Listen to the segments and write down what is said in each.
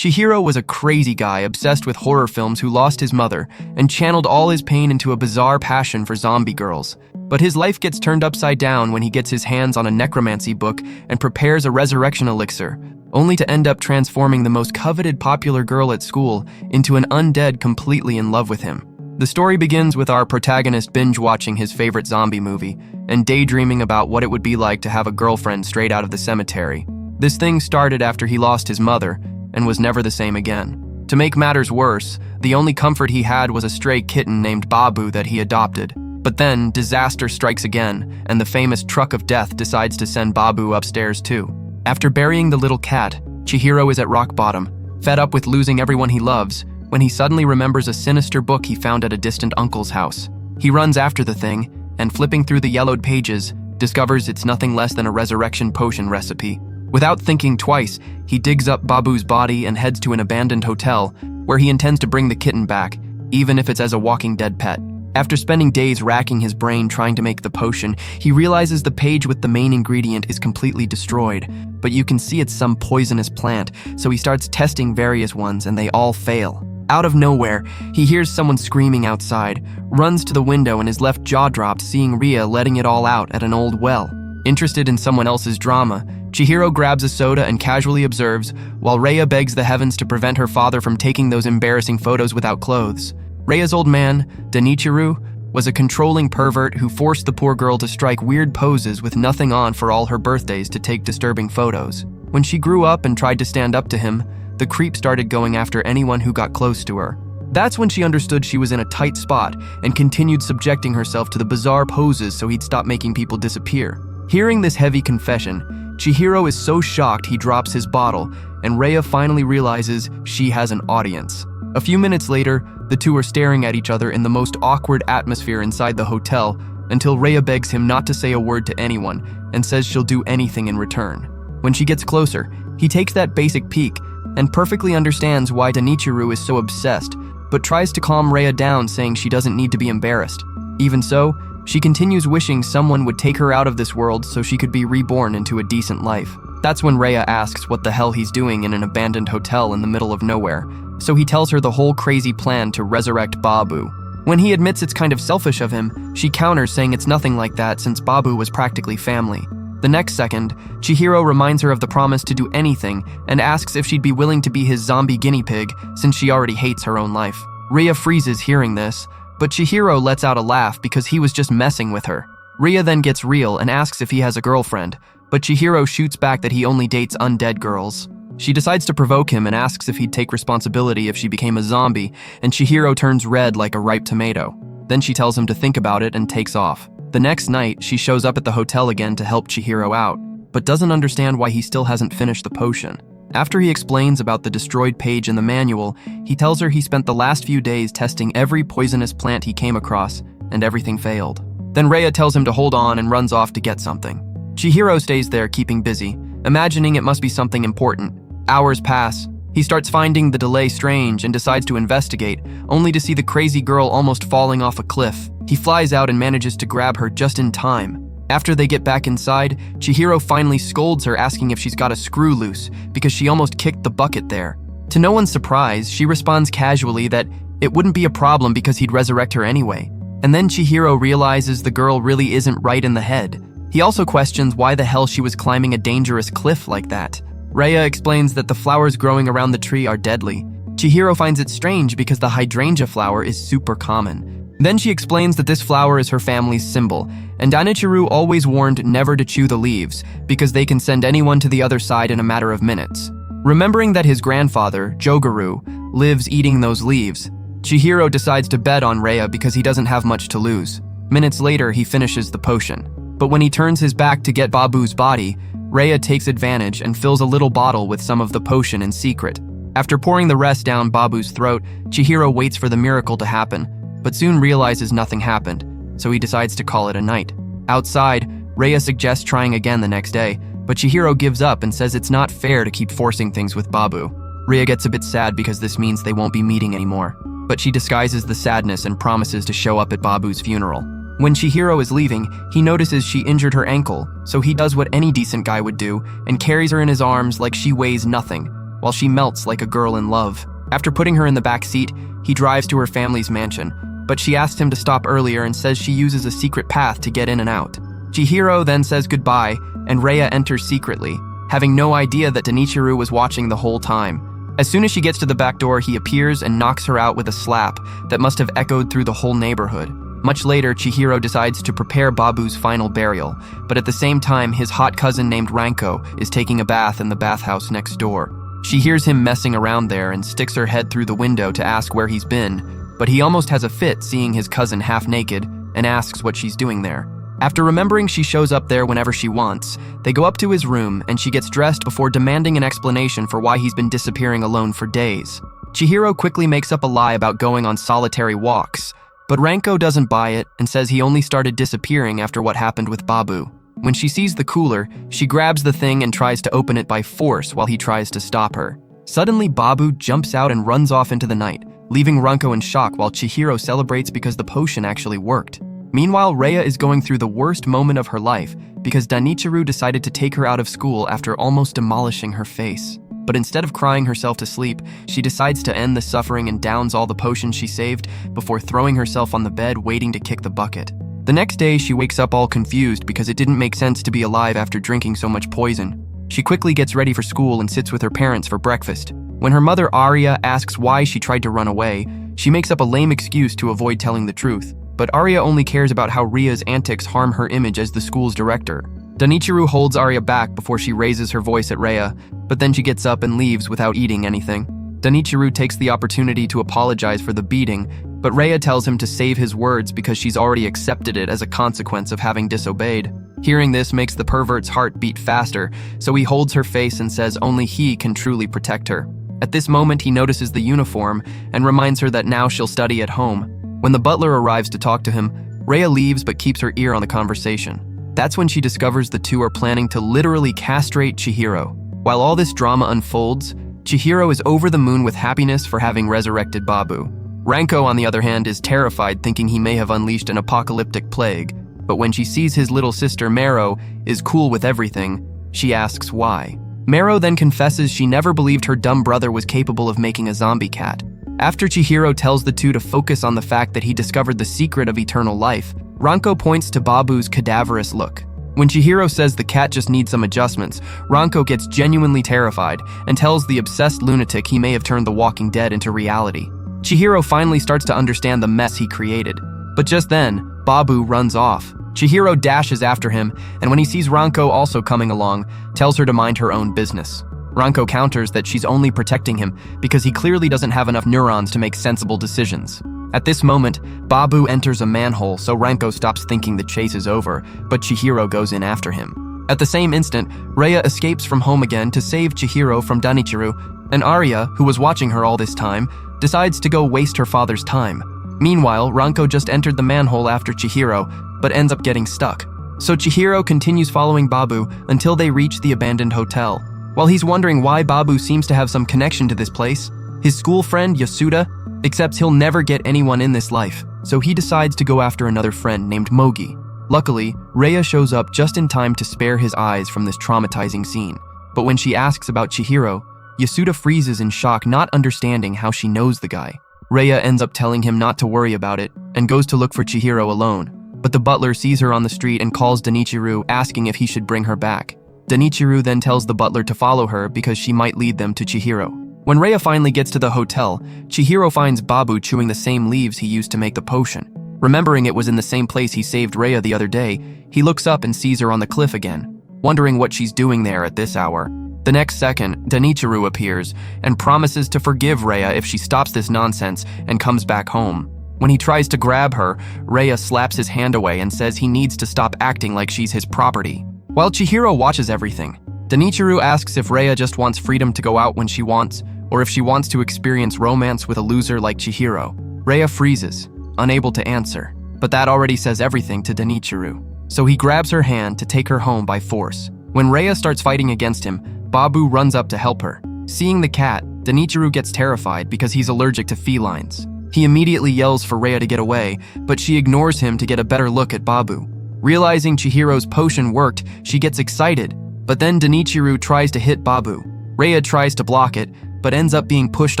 Chihiro was a crazy guy obsessed with horror films who lost his mother and channeled all his pain into a bizarre passion for zombie girls. But his life gets turned upside down when he gets his hands on a necromancy book and prepares a resurrection elixir, only to end up transforming the most coveted popular girl at school into an undead completely in love with him. The story begins with our protagonist binge-watching his favorite zombie movie and daydreaming about what it would be like to have a girlfriend straight out of the cemetery. This thing started after he lost his mother and was never the same again. To make matters worse, the only comfort he had was a stray kitten named Babu that he adopted. But then, disaster strikes again, and the famous truck of death decides to send Babu upstairs too. After burying the little cat, Chihiro is at rock bottom, fed up with losing everyone he loves, when he suddenly remembers a sinister book he found at a distant uncle's house. He runs after the thing, and flipping through the yellowed pages, discovers it's nothing less than a resurrection potion recipe. Without thinking twice, he digs up Babu's body and heads to an abandoned hotel, where he intends to bring the kitten back, even if it's as a walking dead pet. After spending days racking his brain trying to make the potion, he realizes the page with the main ingredient is completely destroyed, but you can see it's some poisonous plant, so he starts testing various ones and they all fail. Out of nowhere, he hears someone screaming outside, runs to the window and is left jaw-dropped seeing Ria letting it all out at an old well. Interested in someone else's drama, Chihiro grabs a soda and casually observes, while Rhea begs the heavens to prevent her father from taking those embarrassing photos without clothes. Rhea's old man, Danichiru, was a controlling pervert who forced the poor girl to strike weird poses with nothing on for all her birthdays to take disturbing photos. When she grew up and tried to stand up to him, the creep started going after anyone who got close to her. That's when she understood she was in a tight spot and continued subjecting herself to the bizarre poses so he'd stop making people disappear. Hearing this heavy confession, Chihiro is so shocked he drops his bottle, and Rhea finally realizes she has an audience. A few minutes later, the two are staring at each other in the most awkward atmosphere inside the hotel until Rhea begs him not to say a word to anyone and says she'll do anything in return. When she gets closer, he takes that basic peek and perfectly understands why Danichiru is so obsessed, but tries to calm Rhea down, saying she doesn't need to be embarrassed. Even so, she continues wishing someone would take her out of this world so she could be reborn into a decent life. That's when Rhea asks what the hell he's doing in an abandoned hotel in the middle of nowhere, so he tells her the whole crazy plan to resurrect Babu. When he admits it's kind of selfish of him, she counters saying it's nothing like that since Babu was practically family. The next second, Chihiro reminds her of the promise to do anything and asks if she'd be willing to be his zombie guinea pig since she already hates her own life. Rhea freezes hearing this, but Chihiro lets out a laugh because he was just messing with her. Rhea then gets real and asks if he has a girlfriend, but Chihiro shoots back that he only dates undead girls. She decides to provoke him and asks if he'd take responsibility if she became a zombie, and Chihiro turns red like a ripe tomato. Then she tells him to think about it and takes off. The next night, she shows up at the hotel again to help Chihiro out, but doesn't understand why he still hasn't finished the potion. After he explains about the destroyed page in the manual, he tells her he spent the last few days testing every poisonous plant he came across, and everything failed. Then Rhea tells him to hold on and runs off to get something. Chihiro stays there keeping busy, imagining it must be something important. Hours pass. He starts finding the delay strange and decides to investigate, only to see the crazy girl almost falling off a cliff. He flies out and manages to grab her just in time. After they get back inside, Chihiro finally scolds her, asking if she's got a screw loose because she almost kicked the bucket there. To no one's surprise, she responds casually that it wouldn't be a problem because he'd resurrect her anyway. And then Chihiro realizes the girl really isn't right in the head. He also questions why the hell she was climbing a dangerous cliff like that. Rhea explains that the flowers growing around the tree are deadly. Chihiro finds it strange because the hydrangea flower is super common. Then she explains that this flower is her family's symbol, and Danichiru always warned never to chew the leaves because they can send anyone to the other side in a matter of minutes. Remembering that his grandfather, Jogaru, lives eating those leaves, Chihiro decides to bet on Rhea because he doesn't have much to lose. Minutes later, he finishes the potion. But when he turns his back to get Babu's body, Rhea takes advantage and fills a little bottle with some of the potion in secret. After pouring the rest down Babu's throat, Chihiro waits for the miracle to happen, but soon realizes nothing happened, so he decides to call it a night. Outside, Rhea suggests trying again the next day, but Chihiro gives up and says it's not fair to keep forcing things with Babu. Rhea gets a bit sad because this means they won't be meeting anymore, but she disguises the sadness and promises to show up at Babu's funeral. When Chihiro is leaving, he notices she injured her ankle, so he does what any decent guy would do and carries her in his arms like she weighs nothing. while she melts like a girl in love. After putting her in the back seat, he drives to her family's mansion, but she asks him to stop earlier and says she uses a secret path to get in and out. Chihiro then says goodbye, and Rhea enters secretly, having no idea that Danichiro was watching the whole time. As soon as she gets to the back door, he appears and knocks her out with a slap that must have echoed through the whole neighborhood. Much later, Chihiro decides to prepare Babu's final burial, but at the same time, his hot cousin named Ranko is taking a bath in the bathhouse next door. She hears him messing around there and sticks her head through the window to ask where he's been, but he almost has a fit seeing his cousin half naked and asks what she's doing there. After remembering she shows up there whenever she wants, they go up to his room and she gets dressed before demanding an explanation for why he's been disappearing alone for days. Chihiro quickly makes up a lie about going on solitary walks, but Ranko doesn't buy it and says he only started disappearing after what happened with Babu. When she sees the cooler, she grabs the thing and tries to open it by force while he tries to stop her. Suddenly, Babu jumps out and runs off into the night, leaving Ranko in shock while Chihiro celebrates because the potion actually worked. Meanwhile, Rhea is going through the worst moment of her life because Danichiro decided to take her out of school after almost demolishing her face. But instead of crying herself to sleep, she decides to end the suffering and downs all the potions she saved before throwing herself on the bed waiting to kick the bucket. The next day, she wakes up all confused because it didn't make sense to be alive after drinking so much poison. She quickly gets ready for school and sits with her parents for breakfast. When her mother Arya asks why she tried to run away, she makes up a lame excuse to avoid telling the truth. But Arya only cares about how Rhea's antics harm her image as the school's director. Danichiro holds Arya back before she raises her voice at Rhea, but then she gets up and leaves without eating anything. Danichiro takes the opportunity to apologize for the beating, but Rhea tells him to save his words because she's already accepted it as a consequence of having disobeyed. Hearing this makes the pervert's heart beat faster, so he holds her face and says only he can truly protect her. At this moment, he notices the uniform and reminds her that now she'll study at home. When the butler arrives to talk to him, Rhea leaves but keeps her ear on the conversation. That's when she discovers the two are planning to literally castrate Chihiro. While all this drama unfolds, Chihiro is over the moon with happiness for having resurrected Babu. Ranko, on the other hand, is terrified thinking he may have unleashed an apocalyptic plague, but when she sees his little sister Mero is cool with everything, she asks why. Mero then confesses she never believed her dumb brother was capable of making a zombie cat. After Chihiro tells the two to focus on the fact that he discovered the secret of eternal life, Ranko points to Babu's cadaverous look. When Chihiro says the cat just needs some adjustments, Ranko gets genuinely terrified and tells the obsessed lunatic he may have turned the Walking Dead into reality. Chihiro finally starts to understand the mess he created. But just then, Babu runs off. Chihiro dashes after him, and when he sees Ranko also coming along, tells her to mind her own business. Ranko counters that she's only protecting him because he clearly doesn't have enough neurons to make sensible decisions. At this moment, Babu enters a manhole, so Ranko stops thinking the chase is over, but Chihiro goes in after him. At the same instant, Rhea escapes from home again to save Chihiro from Danichiro, and Arya, who was watching her all this time, decides to go waste her father's time. Meanwhile, Ranko just entered the manhole after Chihiro, but ends up getting stuck. So Chihiro continues following Babu until they reach the abandoned hotel. While he's wondering why Babu seems to have some connection to this place, his school friend Yasuda accepts he'll never get anyone in this life, so he decides to go after another friend named Mogi. Luckily, Rhea shows up just in time to spare his eyes from this traumatizing scene. But when she asks about Chihiro, Yasuda freezes in shock, not understanding how she knows the guy. Rhea ends up telling him not to worry about it and goes to look for Chihiro alone. But the butler sees her on the street and calls Danichiro, asking if he should bring her back. Danichiro then tells the butler to follow her because she might lead them to Chihiro. When Rhea finally gets to the hotel, Chihiro finds Babu chewing the same leaves he used to make the potion. Remembering it was in the same place he saved Rhea the other day, he looks up and sees her on the cliff again, wondering what she's doing there at this hour. The next second, Danichiro appears and promises to forgive Rhea if she stops this nonsense and comes back home. When he tries to grab her, Rhea slaps his hand away and says he needs to stop acting like she's his property. While Chihiro watches everything, Danichiro asks if Rhea just wants freedom to go out when she wants, or if she wants to experience romance with a loser like Chihiro. Rhea freezes, unable to answer, but that already says everything to Danichiro. So he grabs her hand to take her home by force. When Rhea starts fighting against him, Babu runs up to help her. Seeing the cat, Danichiro gets terrified because he's allergic to felines. He immediately yells for Rhea to get away, but she ignores him to get a better look at Babu. Realizing Chihiro's potion worked, she gets excited, but then Danichiro tries to hit Babu. Rhea tries to block it, but ends up being pushed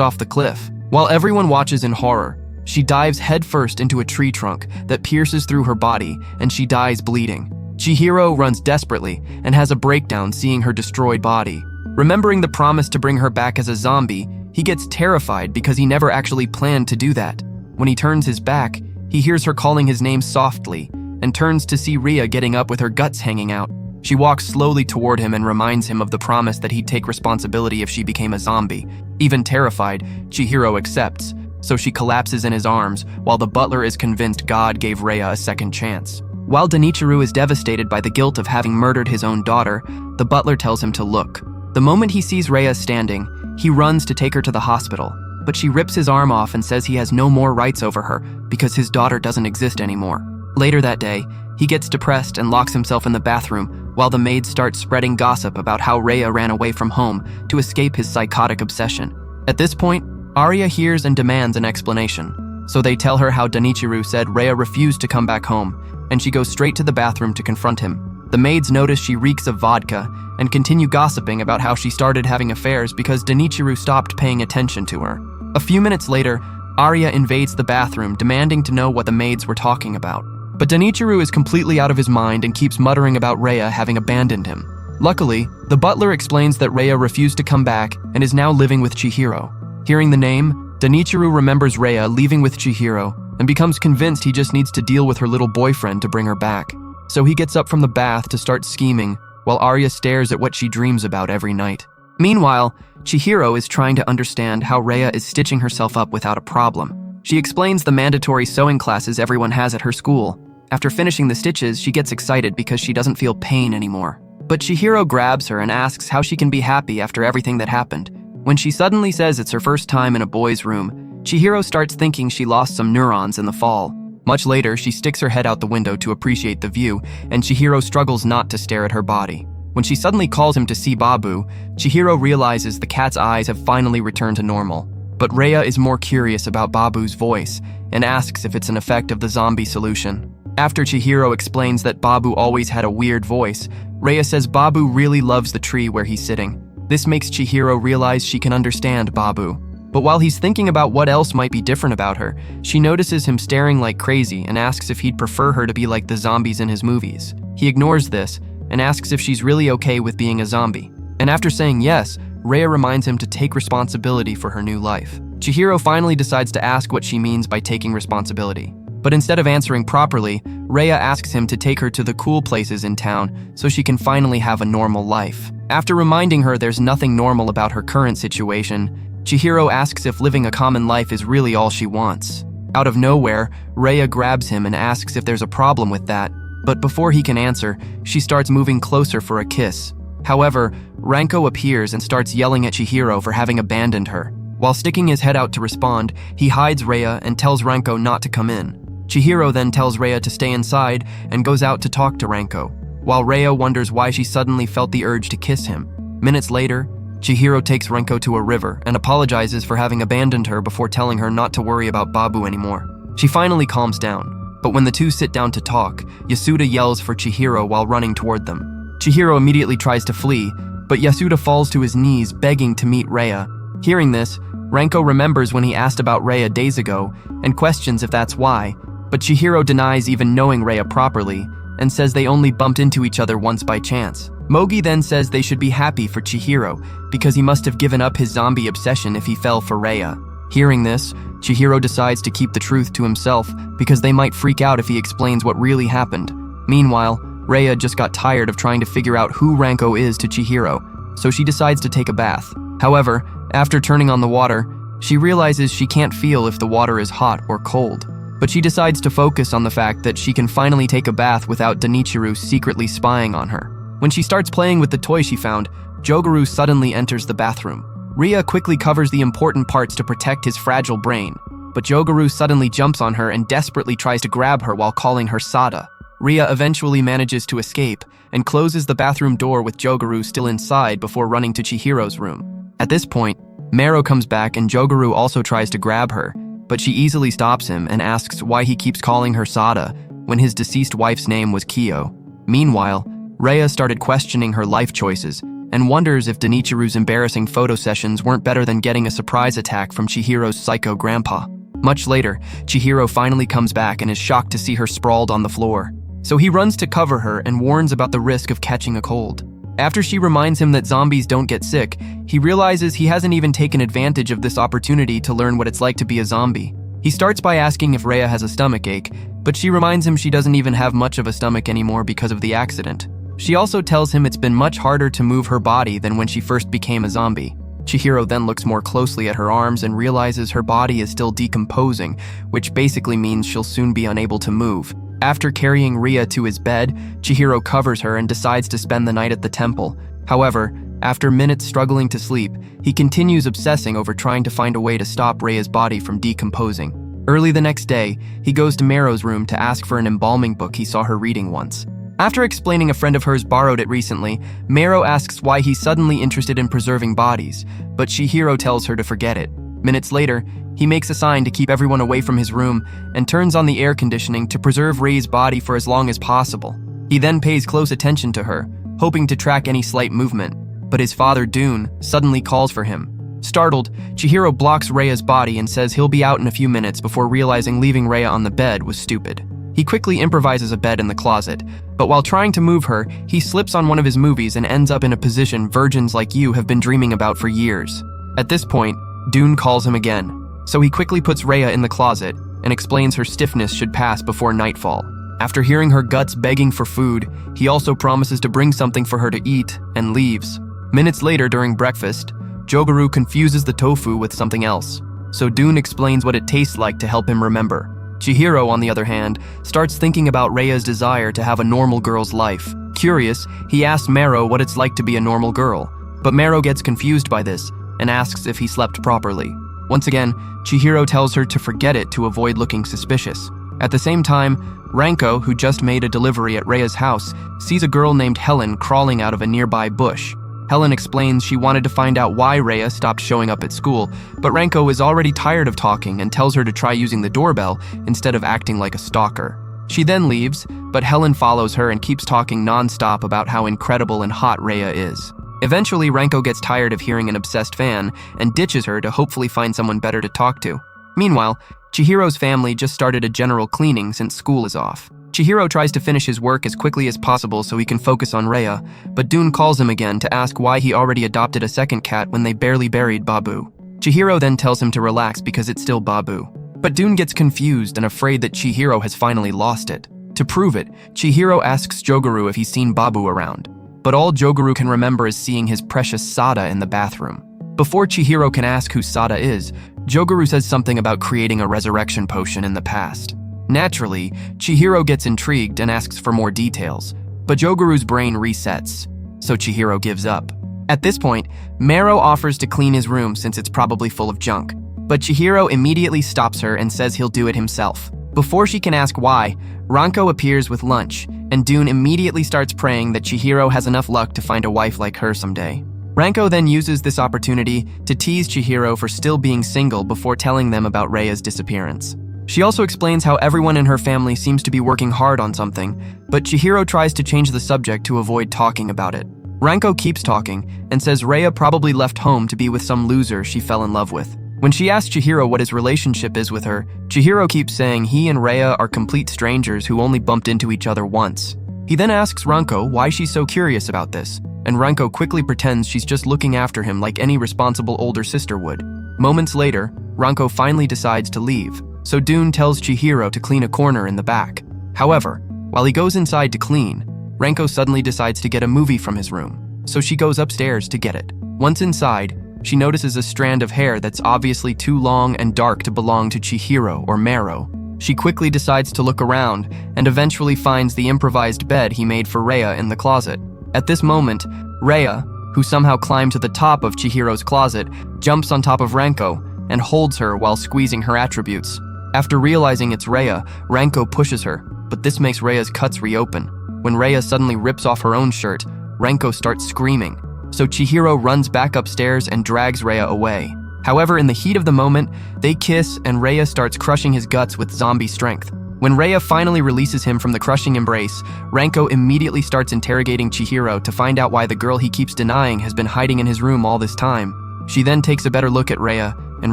off the cliff. While everyone watches in horror, she dives headfirst into a tree trunk that pierces through her body, and she dies bleeding. Chihiro runs desperately and has a breakdown seeing her destroyed body. Remembering the promise to bring her back as a zombie, he gets terrified because he never actually planned to do that. When he turns his back, he hears her calling his name softly and turns to see Rhea getting up with her guts hanging out. She walks slowly toward him and reminds him of the promise that he'd take responsibility if she became a zombie. Even terrified, Chihiro accepts, so she collapses in his arms while the butler is convinced God gave Rhea a second chance. While Denichiro is devastated by the guilt of having murdered his own daughter, the butler tells him to look. The moment he sees Rhea standing, he runs to take her to the hospital, but she rips his arm off and says he has no more rights over her because his daughter doesn't exist anymore. Later that day, he gets depressed and locks himself in the bathroom while the maids start spreading gossip about how Rhea ran away from home to escape his psychotic obsession. At this point, Arya hears and demands an explanation, so they tell her how Denichiro said Rhea refused to come back home, and she goes straight to the bathroom to confront him. The maids notice she reeks of vodka and continue gossiping about how she started having affairs because Denichiro stopped paying attention to her. A few minutes later, Arya invades the bathroom demanding to know what the maids were talking about. But Denichiro is completely out of his mind and keeps muttering about Rhea having abandoned him. Luckily, the butler explains that Rhea refused to come back and is now living with Chihiro. Hearing the name, Denichiro remembers Rhea leaving with Chihiro and becomes convinced he just needs to deal with her little boyfriend to bring her back. So he gets up from the bath to start scheming, while Arya stares at what she dreams about every night. Meanwhile, Chihiro is trying to understand how Rhea is stitching herself up without a problem. She explains the mandatory sewing classes everyone has at her school. After finishing the stitches, she gets excited because she doesn't feel pain anymore. But Chihiro grabs her and asks how she can be happy after everything that happened. When she suddenly says it's her first time in a boy's room, Chihiro starts thinking she lost some neurons in the fall. Much later, she sticks her head out the window to appreciate the view, and Chihiro struggles not to stare at her body. When she suddenly calls him to see Babu, Chihiro realizes the cat's eyes have finally returned to normal. But Rhea is more curious about Babu's voice and asks if it's an effect of the zombie solution. After Chihiro explains that Babu always had a weird voice, Rhea says Babu really loves the tree where he's sitting. This makes Chihiro realize she can understand Babu. But while he's thinking about what else might be different about her, she notices him staring like crazy and asks if he'd prefer her to be like the zombies in his movies. He ignores this and asks if she's really okay with being a zombie. And after saying yes, Rhea reminds him to take responsibility for her new life. Chihiro finally decides to ask what she means by taking responsibility. But instead of answering properly, Rhea asks him to take her to the cool places in town so she can finally have a normal life. After reminding her there's nothing normal about her current situation, Chihiro asks if living a common life is really all she wants. Out of nowhere, Rhea grabs him and asks if there's a problem with that, but before he can answer, she starts moving closer for a kiss. However, Ranko appears and starts yelling at Chihiro for having abandoned her. While sticking his head out to respond, he hides Rhea and tells Ranko not to come in. Chihiro then tells Rhea to stay inside and goes out to talk to Ranko, while Rhea wonders why she suddenly felt the urge to kiss him. Minutes later, Chihiro takes Ranko to a river and apologizes for having abandoned her before telling her not to worry about Babu anymore. She finally calms down, but when the two sit down to talk, Yasuda yells for Chihiro while running toward them. Chihiro immediately tries to flee, but Yasuda falls to his knees begging to meet Rhea. Hearing this, Ranko remembers when he asked about Rhea days ago and questions if that's why, but Chihiro denies even knowing Rhea properly and says they only bumped into each other once by chance. Mogi then says they should be happy for Chihiro because he must have given up his zombie obsession if he fell for Rhea. Hearing this, Chihiro decides to keep the truth to himself because they might freak out if he explains what really happened. Meanwhile, Rhea just got tired of trying to figure out who Ranko is to Chihiro, so she decides to take a bath. However, after turning on the water, she realizes she can't feel if the water is hot or cold. But she decides to focus on the fact that she can finally take a bath without Denichiro secretly spying on her. When she starts playing with the toy she found, Jogaru suddenly enters the bathroom. Rhea quickly covers the important parts to protect his fragile brain, but Jogaru suddenly jumps on her and desperately tries to grab her while calling her Sada. Rhea eventually manages to escape and closes the bathroom door with Jogaru still inside before running to Chihiro's room. At this point, Mero comes back and Jogaru also tries to grab her, but she easily stops him and asks why he keeps calling her Sada when his deceased wife's name was Kyo. Meanwhile, Rhea started questioning her life choices and wonders if Denichiru's embarrassing photo sessions weren't better than getting a surprise attack from Chihiro's psycho grandpa. Much later, Chihiro finally comes back and is shocked to see her sprawled on the floor. So he runs to cover her and warns about the risk of catching a cold. After she reminds him that zombies don't get sick, he realizes he hasn't even taken advantage of this opportunity to learn what it's like to be a zombie. He starts by asking if Rhea has a stomachache, but she reminds him she doesn't even have much of a stomach anymore because of the accident. She also tells him it's been much harder to move her body than when she first became a zombie. Chihiro then looks more closely at her arms and realizes her body is still decomposing, which basically means she'll soon be unable to move. After carrying Rhea to his bed, Chihiro covers her and decides to spend the night at the temple. However, after minutes struggling to sleep, he continues obsessing over trying to find a way to stop Rhea's body from decomposing. Early the next day, he goes to Mero's room to ask for an embalming book he saw her reading once. After explaining a friend of hers borrowed it recently, Mero asks why he's suddenly interested in preserving bodies, but Chihiro tells her to forget it. Minutes later, he makes a sign to keep everyone away from his room and turns on the air conditioning to preserve Rei's body for as long as possible. He then pays close attention to her, hoping to track any slight movement, but his father Dune suddenly calls for him. Startled, Chihiro blocks Rhea's body and says he'll be out in a few minutes before realizing leaving Rhea on the bed was stupid. He quickly improvises a bed in the closet, but while trying to move her, he slips on one of his movies and ends up in a position virgins like you have been dreaming about for years. At this point, Dune calls him again, so he quickly puts Rhea in the closet and explains her stiffness should pass before nightfall. After hearing her guts begging for food, he also promises to bring something for her to eat and leaves. Minutes later during breakfast, Jogaru confuses the tofu with something else, so Dune explains what it tastes like to help him remember. Chihiro, on the other hand, starts thinking about Rhea's desire to have a normal girl's life. Curious, he asks Mero what it's like to be a normal girl, but Mero gets confused by this and asks if he slept properly. Once again, Chihiro tells her to forget it to avoid looking suspicious. At the same time, Ranko, who just made a delivery at Rhea's house, sees a girl named Helen crawling out of a nearby bush. Helen explains she wanted to find out why Rhea stopped showing up at school, but Ranko is already tired of talking and tells her to try using the doorbell instead of acting like a stalker. She then leaves, but Helen follows her and keeps talking non-stop about how incredible and hot Rhea is. Eventually, Ranko gets tired of hearing an obsessed fan and ditches her to hopefully find someone better to talk to. Meanwhile, Chihiro's family just started a general cleaning since school is off. Chihiro tries to finish his work as quickly as possible so he can focus on Rhea, but Dune calls him again to ask why he already adopted a second cat when they barely buried Babu. Chihiro then tells him to relax because it's still Babu. But Dune gets confused and afraid that Chihiro has finally lost it. To prove it, Chihiro asks Jogaru if he's seen Babu around, but all Jogaru can remember is seeing his precious Sada in the bathroom. Before Chihiro can ask who Sada is, Jogaru says something about creating a resurrection potion in the past. Naturally, Chihiro gets intrigued and asks for more details, but Jogaru's brain resets, so Chihiro gives up. At this point, Mero offers to clean his room since it's probably full of junk, but Chihiro immediately stops her and says he'll do it himself. Before she can ask why, Ranko appears with lunch, and Dune immediately starts praying that Chihiro has enough luck to find a wife like her someday. Ranko then uses this opportunity to tease Chihiro for still being single before telling them about Rhea's disappearance. She also explains how everyone in her family seems to be working hard on something, but Chihiro tries to change the subject to avoid talking about it. Ranko keeps talking and says Rhea probably left home to be with some loser she fell in love with. When she asks Chihiro what his relationship is with her, Chihiro keeps saying he and Rhea are complete strangers who only bumped into each other once. He then asks Ranko why she's so curious about this, and Ranko quickly pretends she's just looking after him like any responsible older sister would. Moments later, Ranko finally decides to leave, so Dune tells Chihiro to clean a corner in the back. However, while he goes inside to clean, Ranko suddenly decides to get a movie from his room, so she goes upstairs to get it. Once inside, she notices a strand of hair that's obviously too long and dark to belong to Chihiro or Mero. She quickly decides to look around and eventually finds the improvised bed he made for Rhea in the closet. At this moment, Rhea, who somehow climbed to the top of Chihiro's closet, jumps on top of Ranko and holds her while squeezing her attributes. After realizing it's Rhea, Ranko pushes her, but this makes Rhea's cuts reopen. When Rhea suddenly rips off her own shirt, Ranko starts screaming, so Chihiro runs back upstairs and drags Rhea away. However, in the heat of the moment, they kiss and Rhea starts crushing his guts with zombie strength. When Rhea finally releases him from the crushing embrace, Ranko immediately starts interrogating Chihiro to find out why the girl he keeps denying has been hiding in his room all this time. She then takes a better look at Rhea and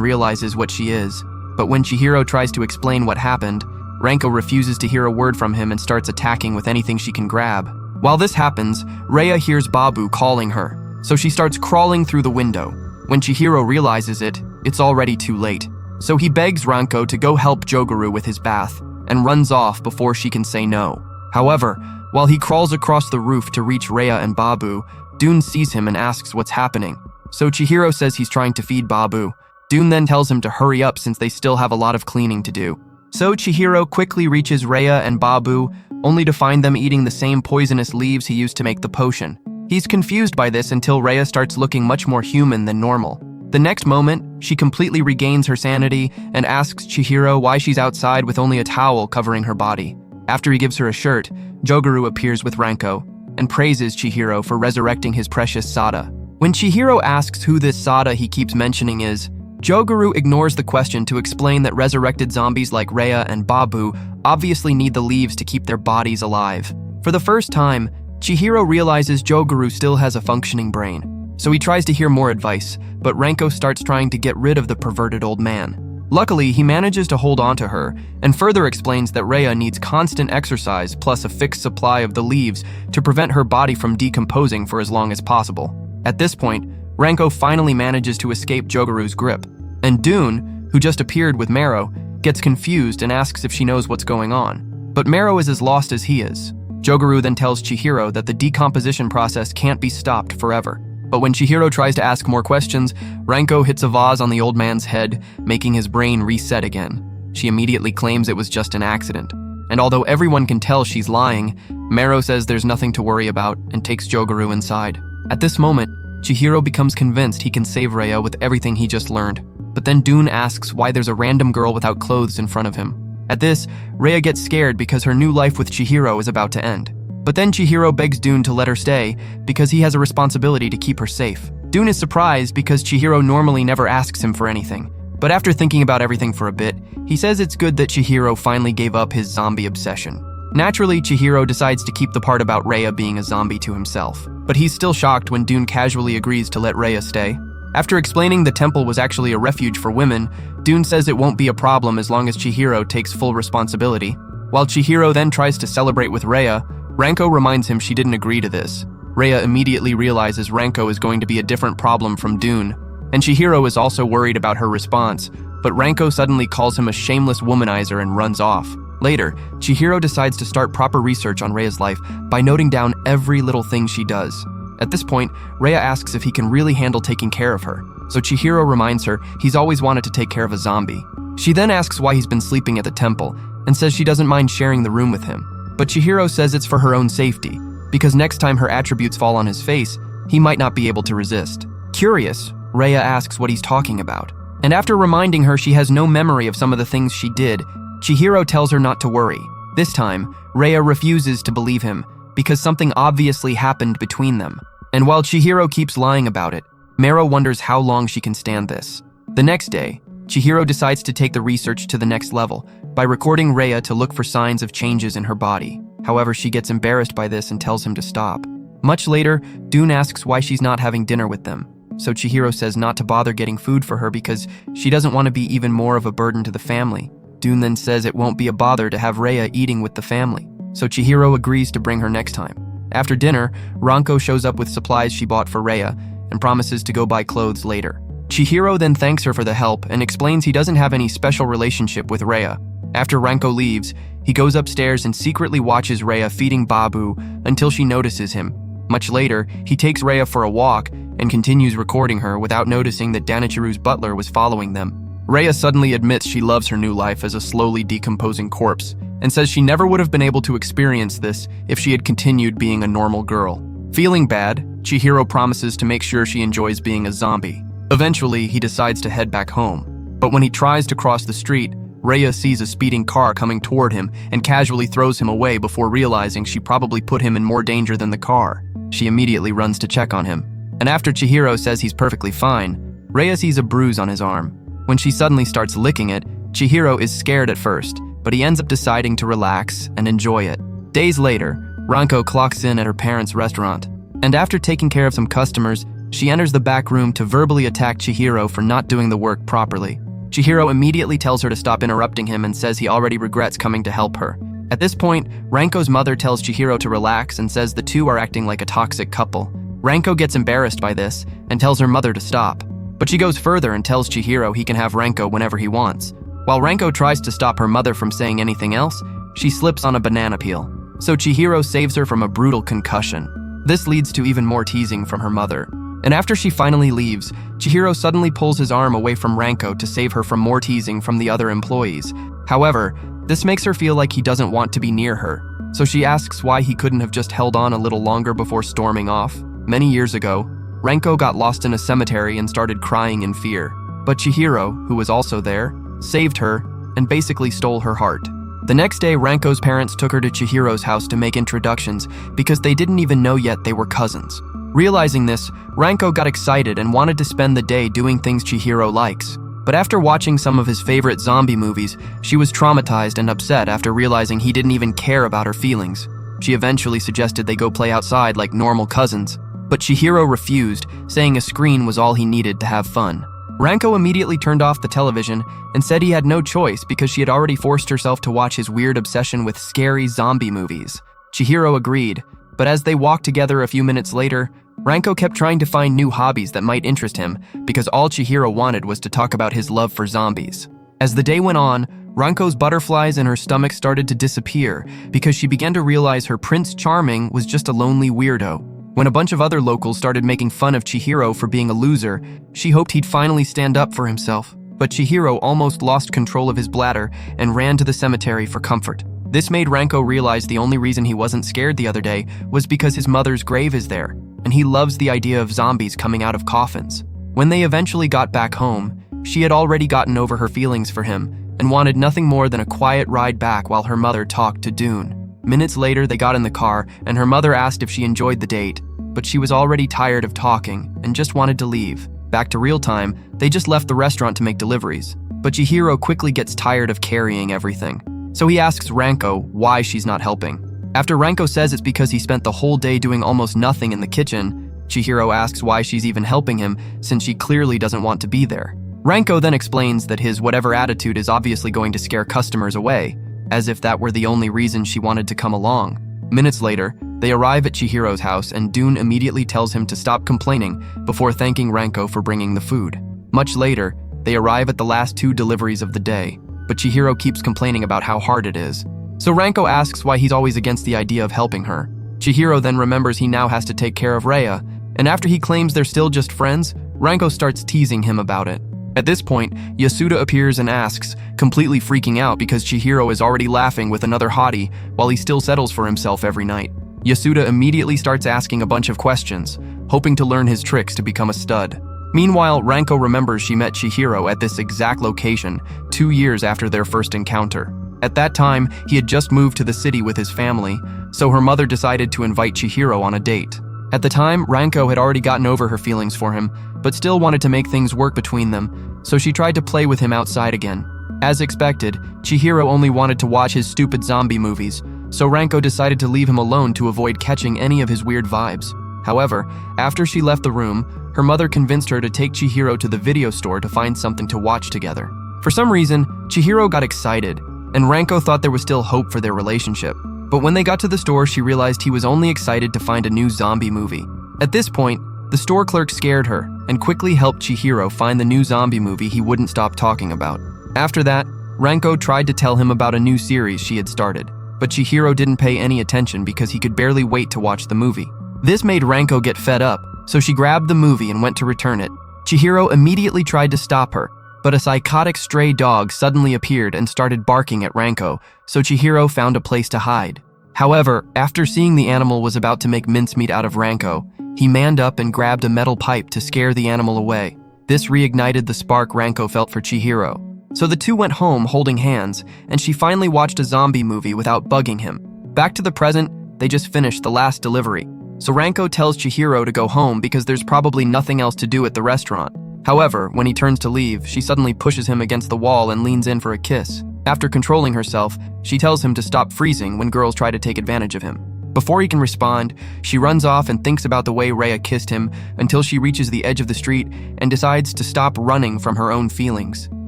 realizes what she is. But when Chihiro tries to explain what happened, Ranko refuses to hear a word from him and starts attacking with anything she can grab. While this happens, Rhea hears Babu calling her, so she starts crawling through the window. When Chihiro realizes it, it's already too late. So he begs Ranko to go help Joguru with his bath, and runs off before she can say no. However, while he crawls across the roof to reach Rhea and Babu, Dune sees him and asks what's happening. So Chihiro says he's trying to feed Babu. Dune then tells him to hurry up since they still have a lot of cleaning to do. So Chihiro quickly reaches Rhea and Babu, only to find them eating the same poisonous leaves he used to make the potion. He's confused by this until Rhea starts looking much more human than normal. The next moment, she completely regains her sanity and asks Chihiro why she's outside with only a towel covering her body. After he gives her a shirt, Joguru appears with Ranko and praises Chihiro for resurrecting his precious Sada. When Chihiro asks who this Sada he keeps mentioning is, Joguru ignores the question to explain that resurrected zombies like Rhea and Babu obviously need the leaves to keep their bodies alive. For the first time, Chihiro realizes Joguru still has a functioning brain. So he tries to hear more advice, but Ranko starts trying to get rid of the perverted old man. Luckily, he manages to hold on to her, and further explains that Rhea needs constant exercise plus a fixed supply of the leaves to prevent her body from decomposing for as long as possible. At this point, Ranko finally manages to escape Joguru's grip, and Dune, who just appeared with Mero, gets confused and asks if she knows what's going on. But Mero is as lost as he is. Joguru then tells Chihiro that the decomposition process can't be stopped forever. But when Chihiro tries to ask more questions, Ranko hits a vase on the old man's head, making his brain reset again. She immediately claims it was just an accident. And although everyone can tell she's lying, Mero says there's nothing to worry about and takes Joguru inside. At this moment, Chihiro becomes convinced he can save Rhea with everything he just learned. But then Dune asks why there's a random girl without clothes in front of him. At this, Rhea gets scared because her new life with Chihiro is about to end. But then Chihiro begs Dune to let her stay because he has a responsibility to keep her safe. Dune is surprised because Chihiro normally never asks him for anything. But after thinking about everything for a bit, he says it's good that Chihiro finally gave up his zombie obsession. Naturally, Chihiro decides to keep the part about Rhea being a zombie to himself. But he's still shocked when Dune casually agrees to let Rhea stay. After explaining the temple was actually a refuge for women, Dune says it won't be a problem as long as Chihiro takes full responsibility. While Chihiro then tries to celebrate with Rhea, Ranko reminds him she didn't agree to this. Rhea immediately realizes Ranko is going to be a different problem from Dune, and Chihiro is also worried about her response, but Ranko suddenly calls him a shameless womanizer and runs off. Later, Chihiro decides to start proper research on Rhea's life by noting down every little thing she does. At this point, Rhea asks if he can really handle taking care of her, so Chihiro reminds her he's always wanted to take care of a zombie. She then asks why he's been sleeping at the temple, and says she doesn't mind sharing the room with him. But Chihiro says it's for her own safety, because next time her attributes fall on his face, he might not be able to resist. Curious, Rhea asks what he's talking about. And after reminding her she has no memory of some of the things she did, Chihiro tells her not to worry. This time, Rhea refuses to believe him, because something obviously happened between them. And while Chihiro keeps lying about it, Mero wonders how long she can stand this. The next day, Chihiro decides to take the research to the next level by recording Rhea to look for signs of changes in her body. However, she gets embarrassed by this and tells him to stop. Much later, Dune asks why she's not having dinner with them. So Chihiro says not to bother getting food for her because she doesn't want to be even more of a burden to the family. Dune then says it won't be a bother to have Rhea eating with the family. So Chihiro agrees to bring her next time. After dinner, Ranko shows up with supplies she bought for Rhea and promises to go buy clothes later. Chihiro then thanks her for the help and explains he doesn't have any special relationship with Rhea. After Ranko leaves, he goes upstairs and secretly watches Rhea feeding Babu until she notices him. Much later, he takes Rhea for a walk and continues recording her without noticing that Danichiru's butler was following them. Rhea suddenly admits she loves her new life as a slowly decomposing corpse and says she never would have been able to experience this if she had continued being a normal girl. Feeling bad, Chihiro promises to make sure she enjoys being a zombie. Eventually, he decides to head back home. But when he tries to cross the street, Rhea sees a speeding car coming toward him and casually throws him away before realizing she probably put him in more danger than the car. She immediately runs to check on him. And after Chihiro says he's perfectly fine, Rhea sees a bruise on his arm. When she suddenly starts licking it, Chihiro is scared at first, but he ends up deciding to relax and enjoy it. Days later, Ranko clocks in at her parents' restaurant, and after taking care of some customers, she enters the back room to verbally attack Chihiro for not doing the work properly. Chihiro immediately tells her to stop interrupting him and says he already regrets coming to help her. At this point, Ranko's mother tells Chihiro to relax and says the two are acting like a toxic couple. Ranko gets embarrassed by this and tells her mother to stop. But she goes further and tells Chihiro he can have Ranko whenever he wants. While Ranko tries to stop her mother from saying anything else, she slips on a banana peel. So Chihiro saves her from a brutal concussion. This leads to even more teasing from her mother. And after she finally leaves, Chihiro suddenly pulls his arm away from Ranko to save her from more teasing from the other employees. However, this makes her feel like he doesn't want to be near her. So she asks why he couldn't have just held on a little longer before storming off. Many years ago, Ranko got lost in a cemetery and started crying in fear. But Chihiro, who was also there, saved her and basically stole her heart. The next day, Ranko's parents took her to Chihiro's house to make introductions because they didn't even know yet they were cousins. Realizing this, Ranko got excited and wanted to spend the day doing things Chihiro likes. But after watching some of his favorite zombie movies, she was traumatized and upset after realizing he didn't even care about her feelings. She eventually suggested they go play outside like normal cousins, but Chihiro refused, saying a screen was all he needed to have fun. Ranko immediately turned off the television and said he had no choice because she had already forced herself to watch his weird obsession with scary zombie movies. Chihiro agreed, but as they walked together a few minutes later, Ranko kept trying to find new hobbies that might interest him because all Chihiro wanted was to talk about his love for zombies. As the day went on, Ranko's butterflies in her stomach started to disappear because she began to realize her Prince Charming was just a lonely weirdo. When a bunch of other locals started making fun of Chihiro for being a loser, she hoped he'd finally stand up for himself. But Chihiro almost lost control of his bladder and ran to the cemetery for comfort. This made Ranko realize the only reason he wasn't scared the other day was because his mother's grave is there, and he loves the idea of zombies coming out of coffins. When they eventually got back home, she had already gotten over her feelings for him and wanted nothing more than a quiet ride back while her mother talked to Dune. Minutes later, they got in the car, and her mother asked if she enjoyed the date, but she was already tired of talking and just wanted to leave. Back to real time, they just left the restaurant to make deliveries. But Chihiro quickly gets tired of carrying everything. So he asks Ranko why she's not helping. After Ranko says it's because he spent the whole day doing almost nothing in the kitchen, Chihiro asks why she's even helping him since she clearly doesn't want to be there. Ranko then explains that his whatever attitude is obviously going to scare customers away, as if that were the only reason she wanted to come along. Minutes later, they arrive at Chihiro's house and Dune immediately tells him to stop complaining before thanking Ranko for bringing the food. Much later, they arrive at the last two deliveries of the day, but Chihiro keeps complaining about how hard it is. So Ranko asks why he's always against the idea of helping her. Chihiro then remembers he now has to take care of Rhea, and after he claims they're still just friends, Ranko starts teasing him about it. At this point, Yasuda appears and asks, completely freaking out because Chihiro is already laughing with another hottie while he still settles for himself every night. Yasuda immediately starts asking a bunch of questions, hoping to learn his tricks to become a stud. Meanwhile, Ranko remembers she met Chihiro at this exact location 2 years after their first encounter. At that time, he had just moved to the city with his family, so her mother decided to invite Chihiro on a date. At the time, Ranko had already gotten over her feelings for him, but still wanted to make things work between them, so she tried to play with him outside again. As expected, Chihiro only wanted to watch his stupid zombie movies, so Ranko decided to leave him alone to avoid catching any of his weird vibes. However, after she left the room, her mother convinced her to take Chihiro to the video store to find something to watch together. For some reason, Chihiro got excited, and Ranko thought there was still hope for their relationship. But when they got to the store, she realized he was only excited to find a new zombie movie. At this point, the store clerk scared her and quickly helped Chihiro find the new zombie movie he wouldn't stop talking about. After that, Ranko tried to tell him about a new series she had started, but Chihiro didn't pay any attention because he could barely wait to watch the movie. This made Ranko get fed up, so she grabbed the movie and went to return it. Chihiro immediately tried to stop her, but a psychotic stray dog suddenly appeared and started barking at Ranko, so Chihiro found a place to hide. However, after seeing the animal was about to make mincemeat out of Ranko, he manned up and grabbed a metal pipe to scare the animal away. This reignited the spark Ranko felt for Chihiro. So the two went home holding hands, and she finally watched a zombie movie without bugging him. Back to the present, they just finished the last delivery. So Ranko tells Chihiro to go home because there's probably nothing else to do at the restaurant. However, when he turns to leave, she suddenly pushes him against the wall and leans in for a kiss. After controlling herself, she tells him to stop freezing when girls try to take advantage of him. Before he can respond, she runs off and thinks about the way Rhea kissed him until she reaches the edge of the street and decides to stop running from her own feelings.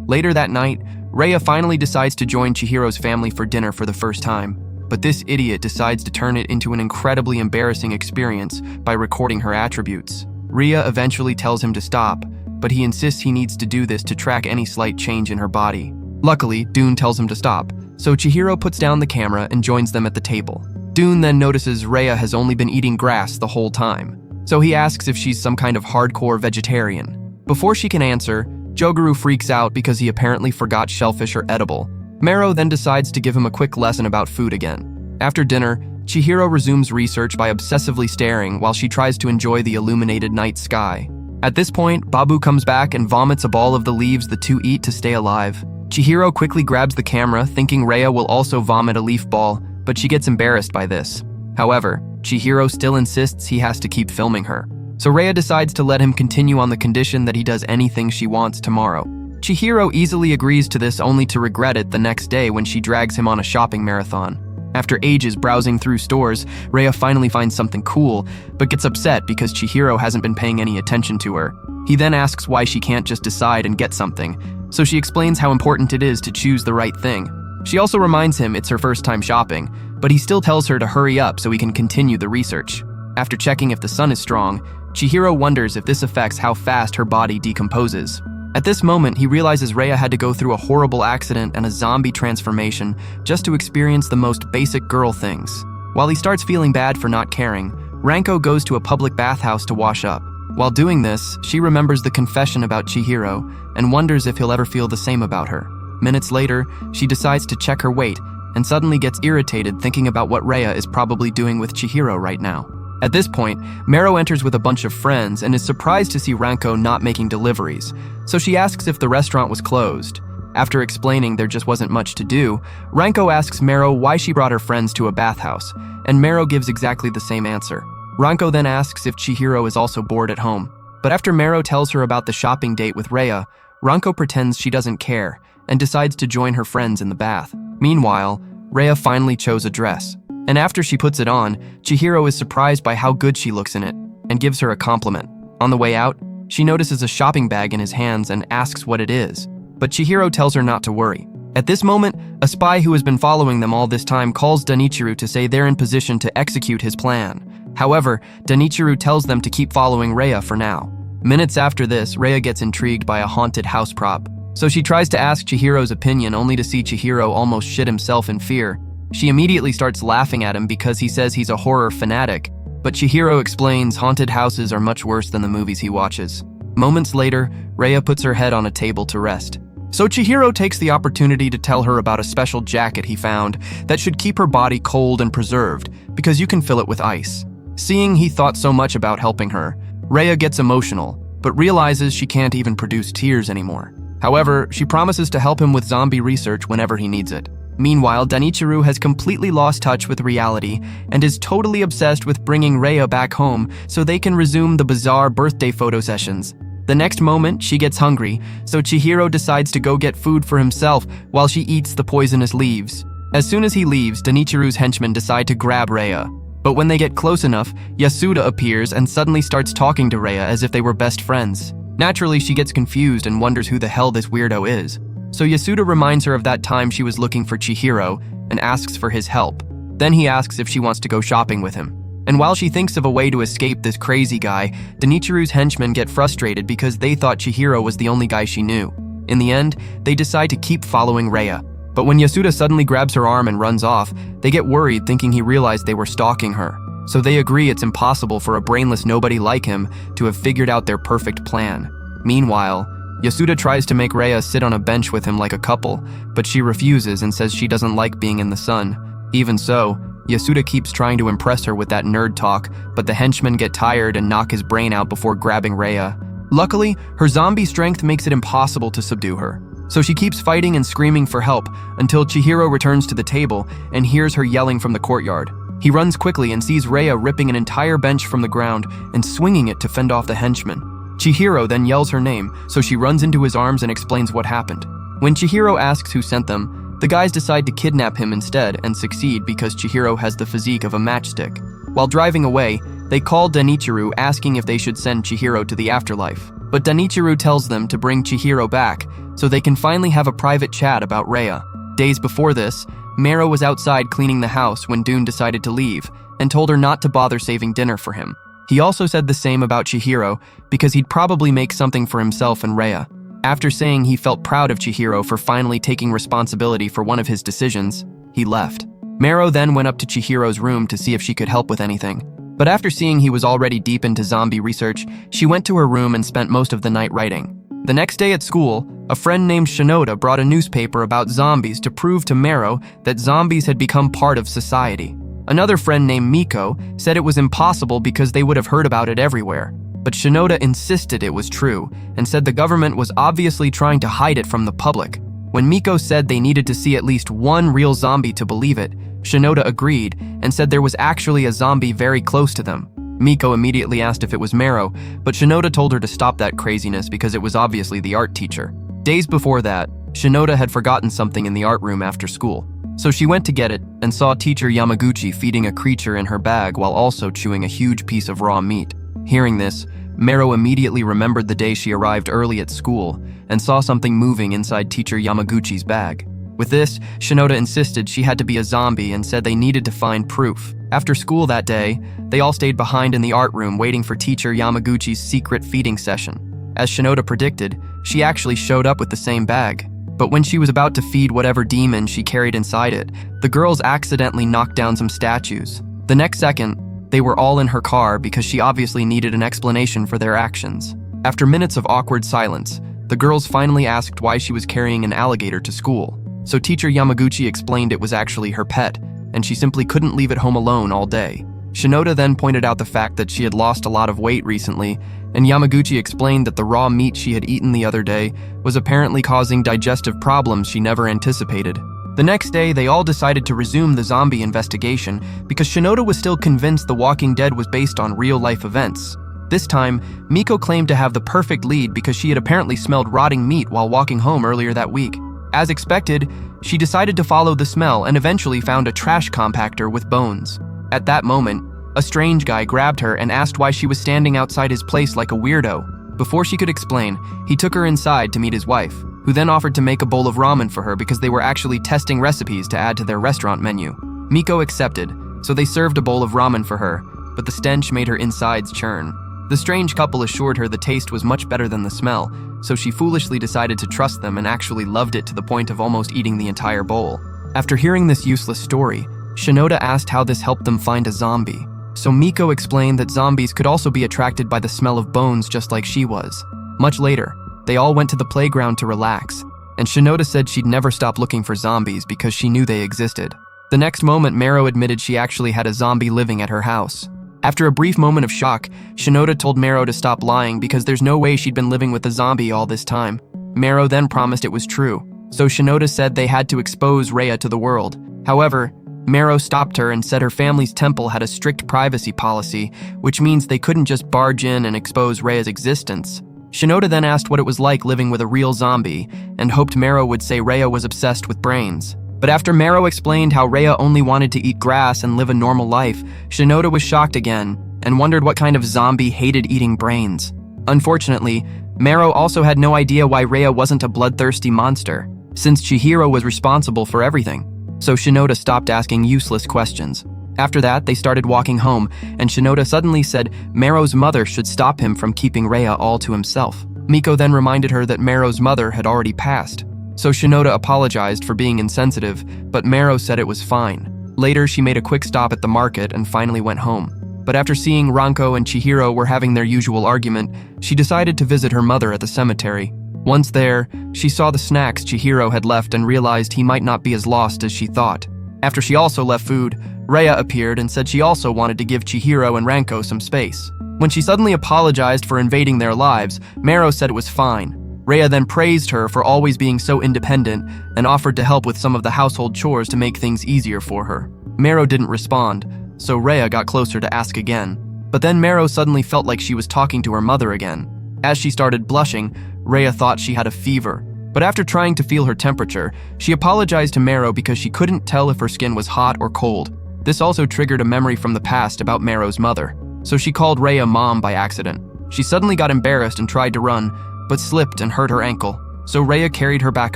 Later that night, Rhea finally decides to join Chihiro's family for dinner for the first time, but this idiot decides to turn it into an incredibly embarrassing experience by recording her attributes. Rhea eventually tells him to stop, but he insists he needs to do this to track any slight change in her body. Luckily, Dune tells him to stop, so Chihiro puts down the camera and joins them at the table. Dune then notices Rhea has only been eating grass the whole time, so he asks if she's some kind of hardcore vegetarian. Before she can answer, Joguru freaks out because he apparently forgot shellfish are edible. Mero then decides to give him a quick lesson about food again. After dinner, Chihiro resumes research by obsessively staring while she tries to enjoy the illuminated night sky. At this point, Babu comes back and vomits a ball of the leaves the two eat to stay alive. Chihiro quickly grabs the camera, thinking Rhea will also vomit a leaf ball, but she gets embarrassed by this. However, Chihiro still insists he has to keep filming her. So Rhea decides to let him continue on the condition that he does anything she wants tomorrow. Chihiro easily agrees to this only to regret it the next day when she drags him on a shopping marathon. After ages browsing through stores, Rhea finally finds something cool, but gets upset because Chihiro hasn't been paying any attention to her. He then asks why she can't just decide and get something, so she explains how important it is to choose the right thing. She also reminds him it's her first time shopping, but he still tells her to hurry up so he can continue the research. After checking if the sun is strong, Chihiro wonders if this affects how fast her body decomposes. At this moment, he realizes Rhea had to go through a horrible accident and a zombie transformation just to experience the most basic girl things. While he starts feeling bad for not caring, Ranko goes to a public bathhouse to wash up. While doing this, she remembers the confession about Chihiro and wonders if he'll ever feel the same about her. Minutes later, she decides to check her weight and suddenly gets irritated thinking about what Rhea is probably doing with Chihiro right now. At this point, Mero enters with a bunch of friends and is surprised to see Ranko not making deliveries, so she asks if the restaurant was closed. After explaining there just wasn't much to do, Ranko asks Mero why she brought her friends to a bathhouse, and Mero gives exactly the same answer. Ranko then asks if Chihiro is also bored at home, but after Mero tells her about the shopping date with Rhea, Ranko pretends she doesn't care and decides to join her friends in the bath. Meanwhile, Rhea finally chose a dress, and after she puts it on, Chihiro is surprised by how good she looks in it and gives her a compliment. On the way out, she notices a shopping bag in his hands and asks what it is, but Chihiro tells her not to worry. At this moment, a spy who has been following them all this time calls Danichiro to say they're in position to execute his plan. However, Danichiro tells them to keep following Rhea for now. Minutes after this, Rhea gets intrigued by a haunted house prop, so she tries to ask Chihiro's opinion only to see Chihiro almost shit himself in fear. She immediately starts laughing at him because he says he's a horror fanatic, but Chihiro explains haunted houses are much worse than the movies he watches. Moments later, Rhea puts her head on a table to rest. So Chihiro takes the opportunity to tell her about a special jacket he found that should keep her body cold and preserved because you can fill it with ice. Seeing he thought so much about helping her, Rhea gets emotional, but realizes she can't even produce tears anymore. However, she promises to help him with zombie research whenever he needs it. Meanwhile, Danichiro has completely lost touch with reality and is totally obsessed with bringing Rhea back home so they can resume the bizarre birthday photo sessions. The next moment, she gets hungry, so Chihiro decides to go get food for himself while she eats the poisonous leaves. As soon as he leaves, Danichiro's henchmen decide to grab Rhea. But when they get close enough, Yasuda appears and suddenly starts talking to Rhea as if they were best friends. Naturally, she gets confused and wonders who the hell this weirdo is. So Yasuda reminds her of that time she was looking for Chihiro and asks for his help. Then he asks if she wants to go shopping with him. And while she thinks of a way to escape this crazy guy, Danichiro's henchmen get frustrated because they thought Chihiro was the only guy she knew. In the end, they decide to keep following Rhea. But when Yasuda suddenly grabs her arm and runs off, they get worried thinking he realized they were stalking her. So they agree it's impossible for a brainless nobody like him to have figured out their perfect plan. Meanwhile, Yasuda tries to make Rhea sit on a bench with him like a couple, but she refuses and says she doesn't like being in the sun. Even so, Yasuda keeps trying to impress her with that nerd talk, but the henchmen get tired and knock his brain out before grabbing Rhea. Luckily, her zombie strength makes it impossible to subdue her. So she keeps fighting and screaming for help until Chihiro returns to the table and hears her yelling from the courtyard. He runs quickly and sees Rhea ripping an entire bench from the ground and swinging it to fend off the henchmen. Chihiro then yells her name, so she runs into his arms and explains what happened. When Chihiro asks who sent them, The guys decide to kidnap him instead and succeed because Chihiro has the physique of a matchstick. While driving away, they call Danichiro asking if they should send Chihiro to the afterlife. But Danichiro tells them to bring Chihiro back so they can finally have a private chat about Rhea. Days before this, Mero was outside cleaning the house when Dune decided to leave and told her not to bother saving dinner for him. He also said the same about Chihiro because he'd probably make something for himself and Rhea. After saying he felt proud of Chihiro for finally taking responsibility for one of his decisions, he left. Mero then went up to Chihiro's room to see if she could help with anything. But after seeing he was already deep into zombie research, she went to her room and spent most of the night writing. The next day at school, a friend named Shinoda brought a newspaper about zombies to prove to Mero that zombies had become part of society. Another friend named Miko said it was impossible because they would have heard about it everywhere. But Shinoda insisted it was true and said the government was obviously trying to hide it from the public. When Miko said they needed to see at least one real zombie to believe it, Shinoda agreed and said there was actually a zombie very close to them. Miko immediately asked if it was Mero, but Shinoda told her to stop that craziness because it was obviously the art teacher. Days before that, Shinoda had forgotten something in the art room after school. So she went to get it and saw teacher Yamaguchi feeding a creature in her bag while also chewing a huge piece of raw meat. Hearing this, Mero immediately remembered the day she arrived early at school and saw something moving inside teacher Yamaguchi's bag. With this, Shinoda insisted she had to be a zombie and said they needed to find proof. After school that day, they all stayed behind in the art room waiting for teacher Yamaguchi's secret feeding session. As Shinoda predicted, she actually showed up with the same bag. But when she was about to feed whatever demon she carried inside it, the girls accidentally knocked down some statues. The next second, they were all in her car because she obviously needed an explanation for their actions. After minutes of awkward silence, the girls finally asked why she was carrying an alligator to school. So teacher Yamaguchi explained it was actually her pet, and she simply couldn't leave it home alone all day. Shinoda then pointed out the fact that she had lost a lot of weight recently, and Yamaguchi explained that the raw meat she had eaten the other day was apparently causing digestive problems she never anticipated. The next day, they all decided to resume the zombie investigation because Shinoda was still convinced The Walking Dead was based on real-life events. This time, Miko claimed to have the perfect lead because she had apparently smelled rotting meat while walking home earlier that week. As expected, she decided to follow the smell and eventually found a trash compactor with bones. At that moment, a strange guy grabbed her and asked why she was standing outside his place like a weirdo. Before she could explain, he took her inside to meet his wife, who then offered to make a bowl of ramen for her because they were actually testing recipes to add to their restaurant menu. Miko accepted, so they served a bowl of ramen for her, but the stench made her insides churn. The strange couple assured her the taste was much better than the smell, so she foolishly decided to trust them and actually loved it to the point of almost eating the entire bowl. After hearing this useless story, Shinoda asked how this helped them find a zombie. So Miko explained that zombies could also be attracted by the smell of bones just like she was. Much later, they all went to the playground to relax, and Shinoda said she'd never stop looking for zombies because she knew they existed. The next moment, Mero admitted she actually had a zombie living at her house. After a brief moment of shock, Shinoda told Mero to stop lying because there's no way she'd been living with a zombie all this time. Mero then promised it was true, so Shinoda said they had to expose Rhea to the world. However, Mero stopped her and said her family's temple had a strict privacy policy, which means they couldn't just barge in and expose Rhea's existence. Shinoda then asked what it was like living with a real zombie and hoped Mero would say Rhea was obsessed with brains. But after Mero explained how Rhea only wanted to eat grass and live a normal life, Shinoda was shocked again and wondered what kind of zombie hated eating brains. Unfortunately, Mero also had no idea why Rhea wasn't a bloodthirsty monster, since Chihiro was responsible for everything. So Shinoda stopped asking useless questions. After that, they started walking home, and Shinoda suddenly said Mero's mother should stop him from keeping Rhea all to himself. Miko then reminded her that Mero's mother had already passed. So Shinoda apologized for being insensitive, but Mero said it was fine. Later, she made a quick stop at the market and finally went home. But after seeing Ranko and Chihiro were having their usual argument, she decided to visit her mother at the cemetery. Once there, she saw the snacks Chihiro had left and realized he might not be as lost as she thought. After she also left food, Rhea appeared and said she also wanted to give Chihiro and Ranko some space. When she suddenly apologized for invading their lives, Mero said it was fine. Rhea then praised her for always being so independent and offered to help with some of the household chores to make things easier for her. Mero didn't respond, so Rhea got closer to ask again. But then Mero suddenly felt like she was talking to her mother again. As she started blushing, Rhea thought she had a fever, But after trying to feel her temperature, she apologized to Mero because she couldn't tell if her skin was hot or cold. This also triggered a memory from the past about Mero's mother, so she called Rhea mom by accident. She suddenly got embarrassed and tried to run, but slipped and hurt her ankle, so Rhea carried her back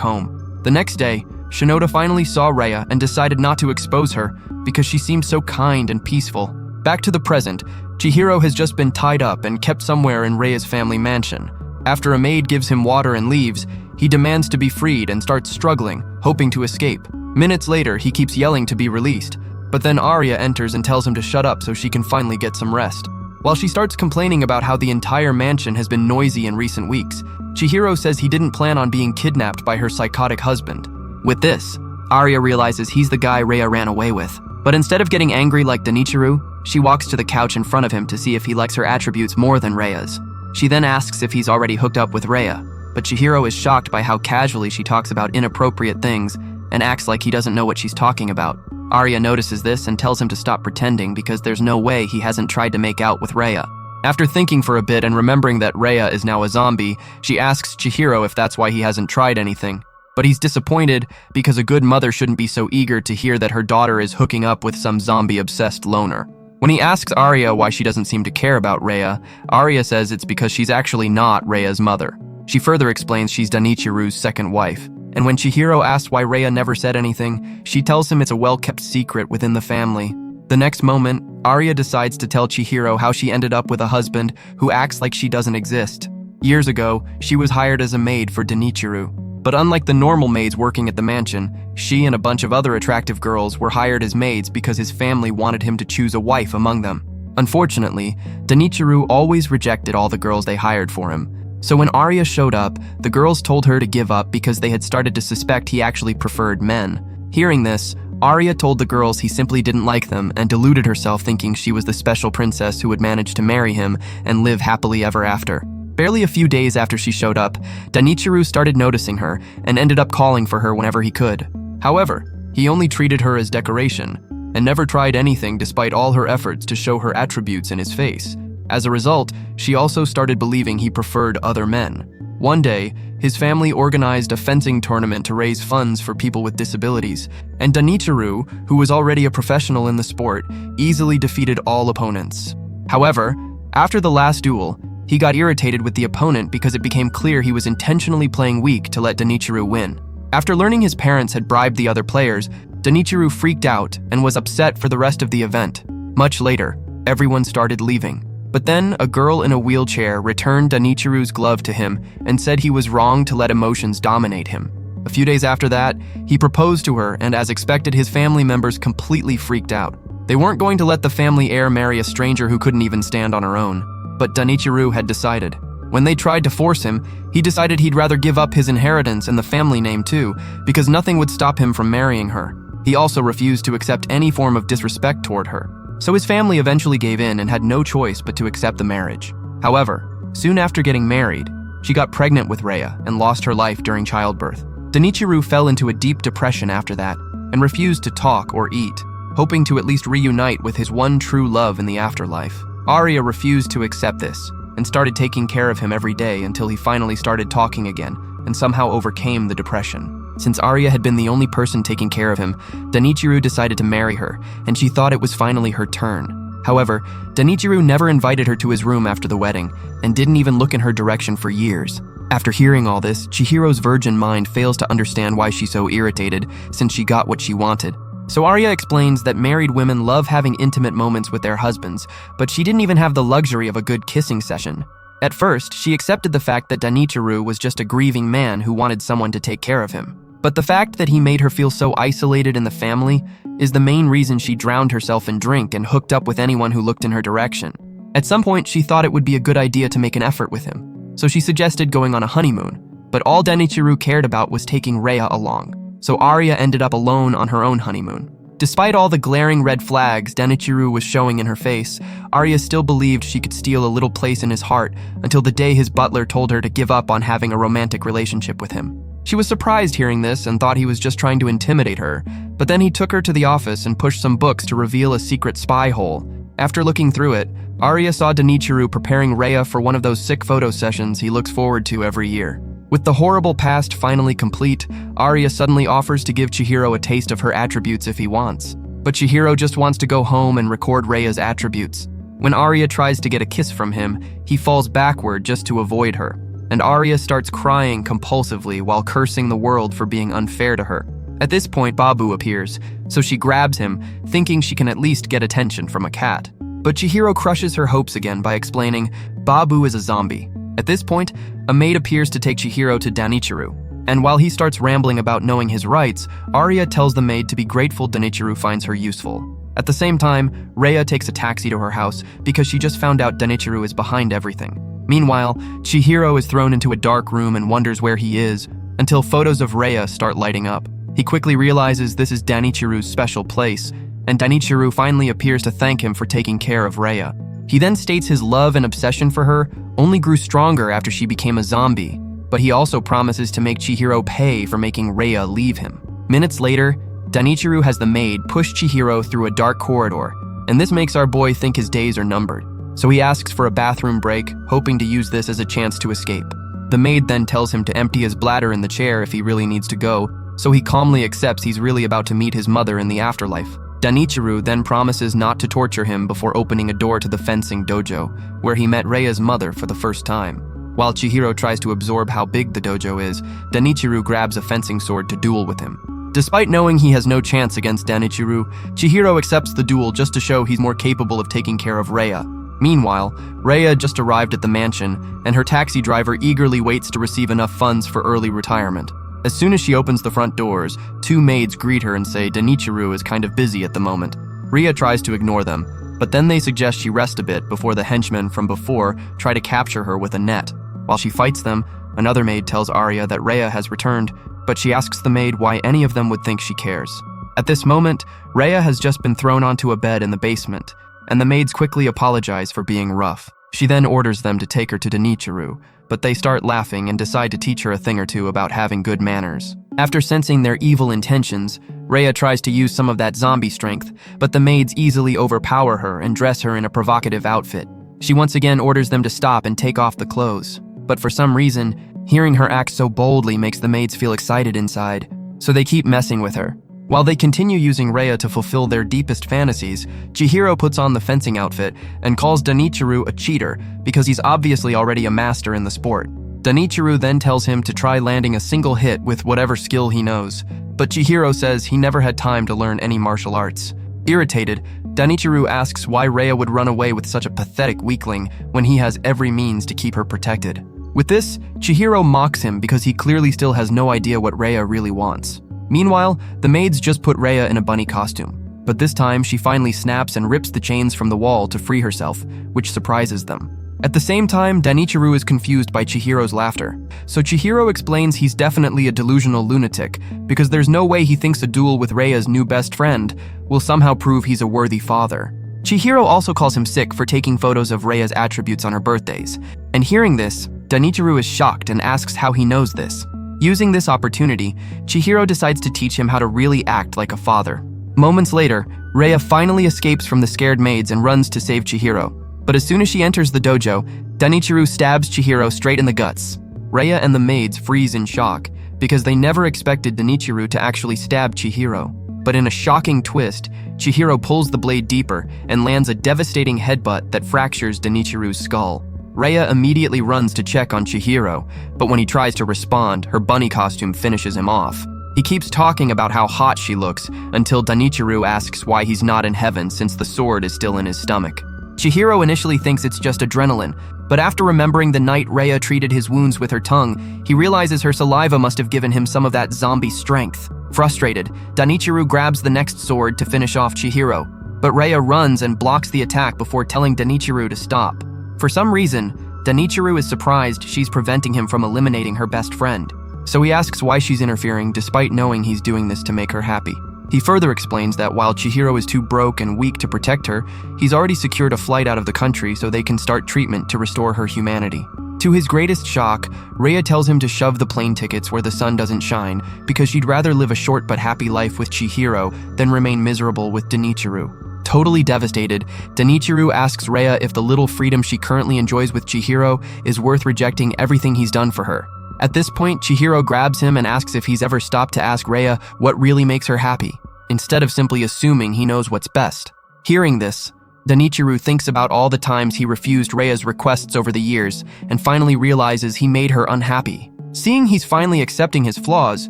home. The next day, Shinoda finally saw Rhea and decided not to expose her because she seemed so kind and peaceful. Back to the present, Chihiro has just been tied up and kept somewhere in Rhea's family mansion. After a maid gives him water and leaves, he demands to be freed and starts struggling, hoping to escape. Minutes later, he keeps yelling to be released, but then Arya enters and tells him to shut up so she can finally get some rest. While she starts complaining about how the entire mansion has been noisy in recent weeks, Chihiro says he didn't plan on being kidnapped by her psychotic husband. With this, Arya realizes he's the guy Rhea ran away with. But instead of getting angry like Danichiro, she walks to the couch in front of him to see if he likes her attributes more than Rhea's. She then asks if he's already hooked up with Rhea, but Chihiro is shocked by how casually she talks about inappropriate things and acts like he doesn't know what she's talking about. Arya notices this and tells him to stop pretending because there's no way he hasn't tried to make out with Rhea. After thinking for a bit and remembering that Rhea is now a zombie, she asks Chihiro if that's why he hasn't tried anything. But he's disappointed because a good mother shouldn't be so eager to hear that her daughter is hooking up with some zombie-obsessed loner. When he asks Arya why she doesn't seem to care about Rhea, Arya says it's because she's actually not Rhea's mother. She further explains she's Danichiru's second wife. And when Chihiro asks why Rhea never said anything, she tells him it's a well-kept secret within the family. The next moment, Arya decides to tell Chihiro how she ended up with a husband who acts like she doesn't exist. Years ago, she was hired as a maid for Danichiru. But unlike the normal maids working at the mansion, she and a bunch of other attractive girls were hired as maids because his family wanted him to choose a wife among them. Unfortunately, Danichiru always rejected all the girls they hired for him. So when Arya showed up, the girls told her to give up because they had started to suspect he actually preferred men. Hearing this, Arya told the girls he simply didn't like them and deluded herself thinking she was the special princess who would manage to marry him and live happily ever after. Barely a few days after she showed up, Danichiru started noticing her and ended up calling for her whenever he could. However, he only treated her as decoration and never tried anything despite all her efforts to show her attributes in his face. As a result, she also started believing he preferred other men. One day, his family organized a fencing tournament to raise funds for people with disabilities, and Danichiru, who was already a professional in the sport, easily defeated all opponents. However, after the last duel, he got irritated with the opponent because it became clear he was intentionally playing weak to let Danichiru win. After learning his parents had bribed the other players, Danichiru freaked out and was upset for the rest of the event. Much later, everyone started leaving. But then, a girl in a wheelchair returned Danichiru's glove to him and said he was wrong to let emotions dominate him. A few days after that, he proposed to her, and as expected, his family members completely freaked out. They weren't going to let the family heir marry a stranger who couldn't even stand on her own. But Danichiru had decided. When they tried to force him, he decided he'd rather give up his inheritance and the family name too, because nothing would stop him from marrying her. He also refused to accept any form of disrespect toward her. So his family eventually gave in and had no choice but to accept the marriage. However, soon after getting married, she got pregnant with Rhea and lost her life during childbirth. Danichiru fell into a deep depression after that and refused to talk or eat, hoping to at least reunite with his one true love in the afterlife. Arya refused to accept this and started taking care of him every day until he finally started talking again and somehow overcame the depression. Since Arya had been the only person taking care of him, Danichiru decided to marry her, and she thought it was finally her turn. However, Danichiru never invited her to his room after the wedding and didn't even look in her direction for years. After hearing all this, Chihiro's virgin mind fails to understand why she's so irritated since she got what she wanted. So Arya explains that married women love having intimate moments with their husbands, but she didn't even have the luxury of a good kissing session. At first, she accepted the fact that Danichiru was just a grieving man who wanted someone to take care of him. But the fact that he made her feel so isolated in the family is the main reason she drowned herself in drink and hooked up with anyone who looked in her direction. At some point, she thought it would be a good idea to make an effort with him, so she suggested going on a honeymoon. But all Danichiru cared about was taking Rhea along, so Arya ended up alone on her own honeymoon. Despite all the glaring red flags Danichiru was showing in her face, Arya still believed she could steal a little place in his heart until the day his butler told her to give up on having a romantic relationship with him. She was surprised hearing this and thought he was just trying to intimidate her, but then he took her to the office and pushed some books to reveal a secret spy hole. After looking through it, Arya saw Danichiru preparing Rhea for one of those sick photo sessions he looks forward to every year. With the horrible past finally complete, Arya suddenly offers to give Chihiro a taste of her attributes if he wants. But Chihiro just wants to go home and record Rhea's attributes. When Arya tries to get a kiss from him, he falls backward just to avoid her, and Arya starts crying compulsively while cursing the world for being unfair to her. At this point, Babu appears, so she grabs him, thinking she can at least get attention from a cat. But Chihiro crushes her hopes again by explaining Babu is a zombie. At this point, a maid appears to take Chihiro to Danichiru, and while he starts rambling about knowing his rights, Arya tells the maid to be grateful Danichiru finds her useful. At the same time, Rhea takes a taxi to her house because she just found out Danichiru is behind everything. Meanwhile, Chihiro is thrown into a dark room and wonders where he is, until photos of Rhea start lighting up. He quickly realizes this is Danichiru's special place, and Danichiru finally appears to thank him for taking care of Rhea. He then states his love and obsession for her only grew stronger after she became a zombie, but he also promises to make Chihiro pay for making Rhea leave him. Minutes later, Danichiru has the maid push Chihiro through a dark corridor, and this makes our boy think his days are numbered. So he asks for a bathroom break, hoping to use this as a chance to escape. The maid then tells him to empty his bladder in the chair if he really needs to go, so he calmly accepts he's really about to meet his mother in the afterlife. Danichiru then promises not to torture him before opening a door to the fencing dojo, where he met Rhea's mother for the first time. While Chihiro tries to absorb how big the dojo is, Danichiru grabs a fencing sword to duel with him. Despite knowing he has no chance against Danichiru, Chihiro accepts the duel just to show he's more capable of taking care of Rhea. Meanwhile, Rhea just arrived at the mansion, and her taxi driver eagerly waits to receive enough funds for early retirement. As soon as she opens the front doors, two maids greet her and say Danichiru is kind of busy at the moment. Rhea tries to ignore them, but then they suggest she rest a bit before the henchmen from before try to capture her with a net. While she fights them, another maid tells Arya that Rhea has returned, but she asks the maid why any of them would think she cares. At this moment, Rhea has just been thrown onto a bed in the basement, and the maids quickly apologize for being rough. She then orders them to take her to Danichiru, but they start laughing and decide to teach her a thing or two about having good manners. After sensing their evil intentions, Rhea tries to use some of that zombie strength, but the maids easily overpower her and dress her in a provocative outfit. She once again orders them to stop and take off the clothes, but for some reason, hearing her act so boldly makes the maids feel excited inside, so they keep messing with her. While they continue using Rhea to fulfill their deepest fantasies, Chihiro puts on the fencing outfit and calls Danichiru a cheater because he's obviously already a master in the sport. Danichiru then tells him to try landing a single hit with whatever skill he knows, but Chihiro says he never had time to learn any martial arts. Irritated, Danichiru asks why Rhea would run away with such a pathetic weakling when he has every means to keep her protected. With this, Chihiro mocks him because he clearly still has no idea what Rhea really wants. Meanwhile, the maids just put Rhea in a bunny costume, but this time she finally snaps and rips the chains from the wall to free herself, which surprises them. At the same time, Danichiru is confused by Chihiro's laughter, so Chihiro explains he's definitely a delusional lunatic because there's no way he thinks a duel with Rhea's new best friend will somehow prove he's a worthy father. Chihiro also calls him sick for taking photos of Rhea's attributes on her birthdays, and hearing this, Danichiru is shocked and asks how he knows this. Using this opportunity, Chihiro decides to teach him how to really act like a father. Moments later, Rhea finally escapes from the scared maids and runs to save Chihiro. But as soon as she enters the dojo, Danichiru stabs Chihiro straight in the guts. Rhea and the maids freeze in shock because they never expected Danichiru to actually stab Chihiro. But in a shocking twist, Chihiro pulls the blade deeper and lands a devastating headbutt that fractures Danichiru's skull. Rhea immediately runs to check on Chihiro, but when he tries to respond, her bunny costume finishes him off. He keeps talking about how hot she looks until Danichiru asks why he's not in heaven since the sword is still in his stomach. Chihiro initially thinks it's just adrenaline, but after remembering the night Rhea treated his wounds with her tongue, he realizes her saliva must have given him some of that zombie strength. Frustrated, Danichiru grabs the next sword to finish off Chihiro, but Rhea runs and blocks the attack before telling Danichiru to stop. For some reason, Danichiru is surprised she's preventing him from eliminating her best friend, so he asks why she's interfering despite knowing he's doing this to make her happy. He further explains that while Chihiro is too broke and weak to protect her, he's already secured a flight out of the country so they can start treatment to restore her humanity. To his greatest shock, Rhea tells him to shove the plane tickets where the sun doesn't shine because she'd rather live a short but happy life with Chihiro than remain miserable with Danichiru. Totally devastated, Danichiru asks Rhea if the little freedom she currently enjoys with Chihiro is worth rejecting everything he's done for her. At this point, Chihiro grabs him and asks if he's ever stopped to ask Rhea what really makes her happy, instead of simply assuming he knows what's best. Hearing this, Danichiro thinks about all the times he refused Rhea's requests over the years and finally realizes he made her unhappy. Seeing he's finally accepting his flaws,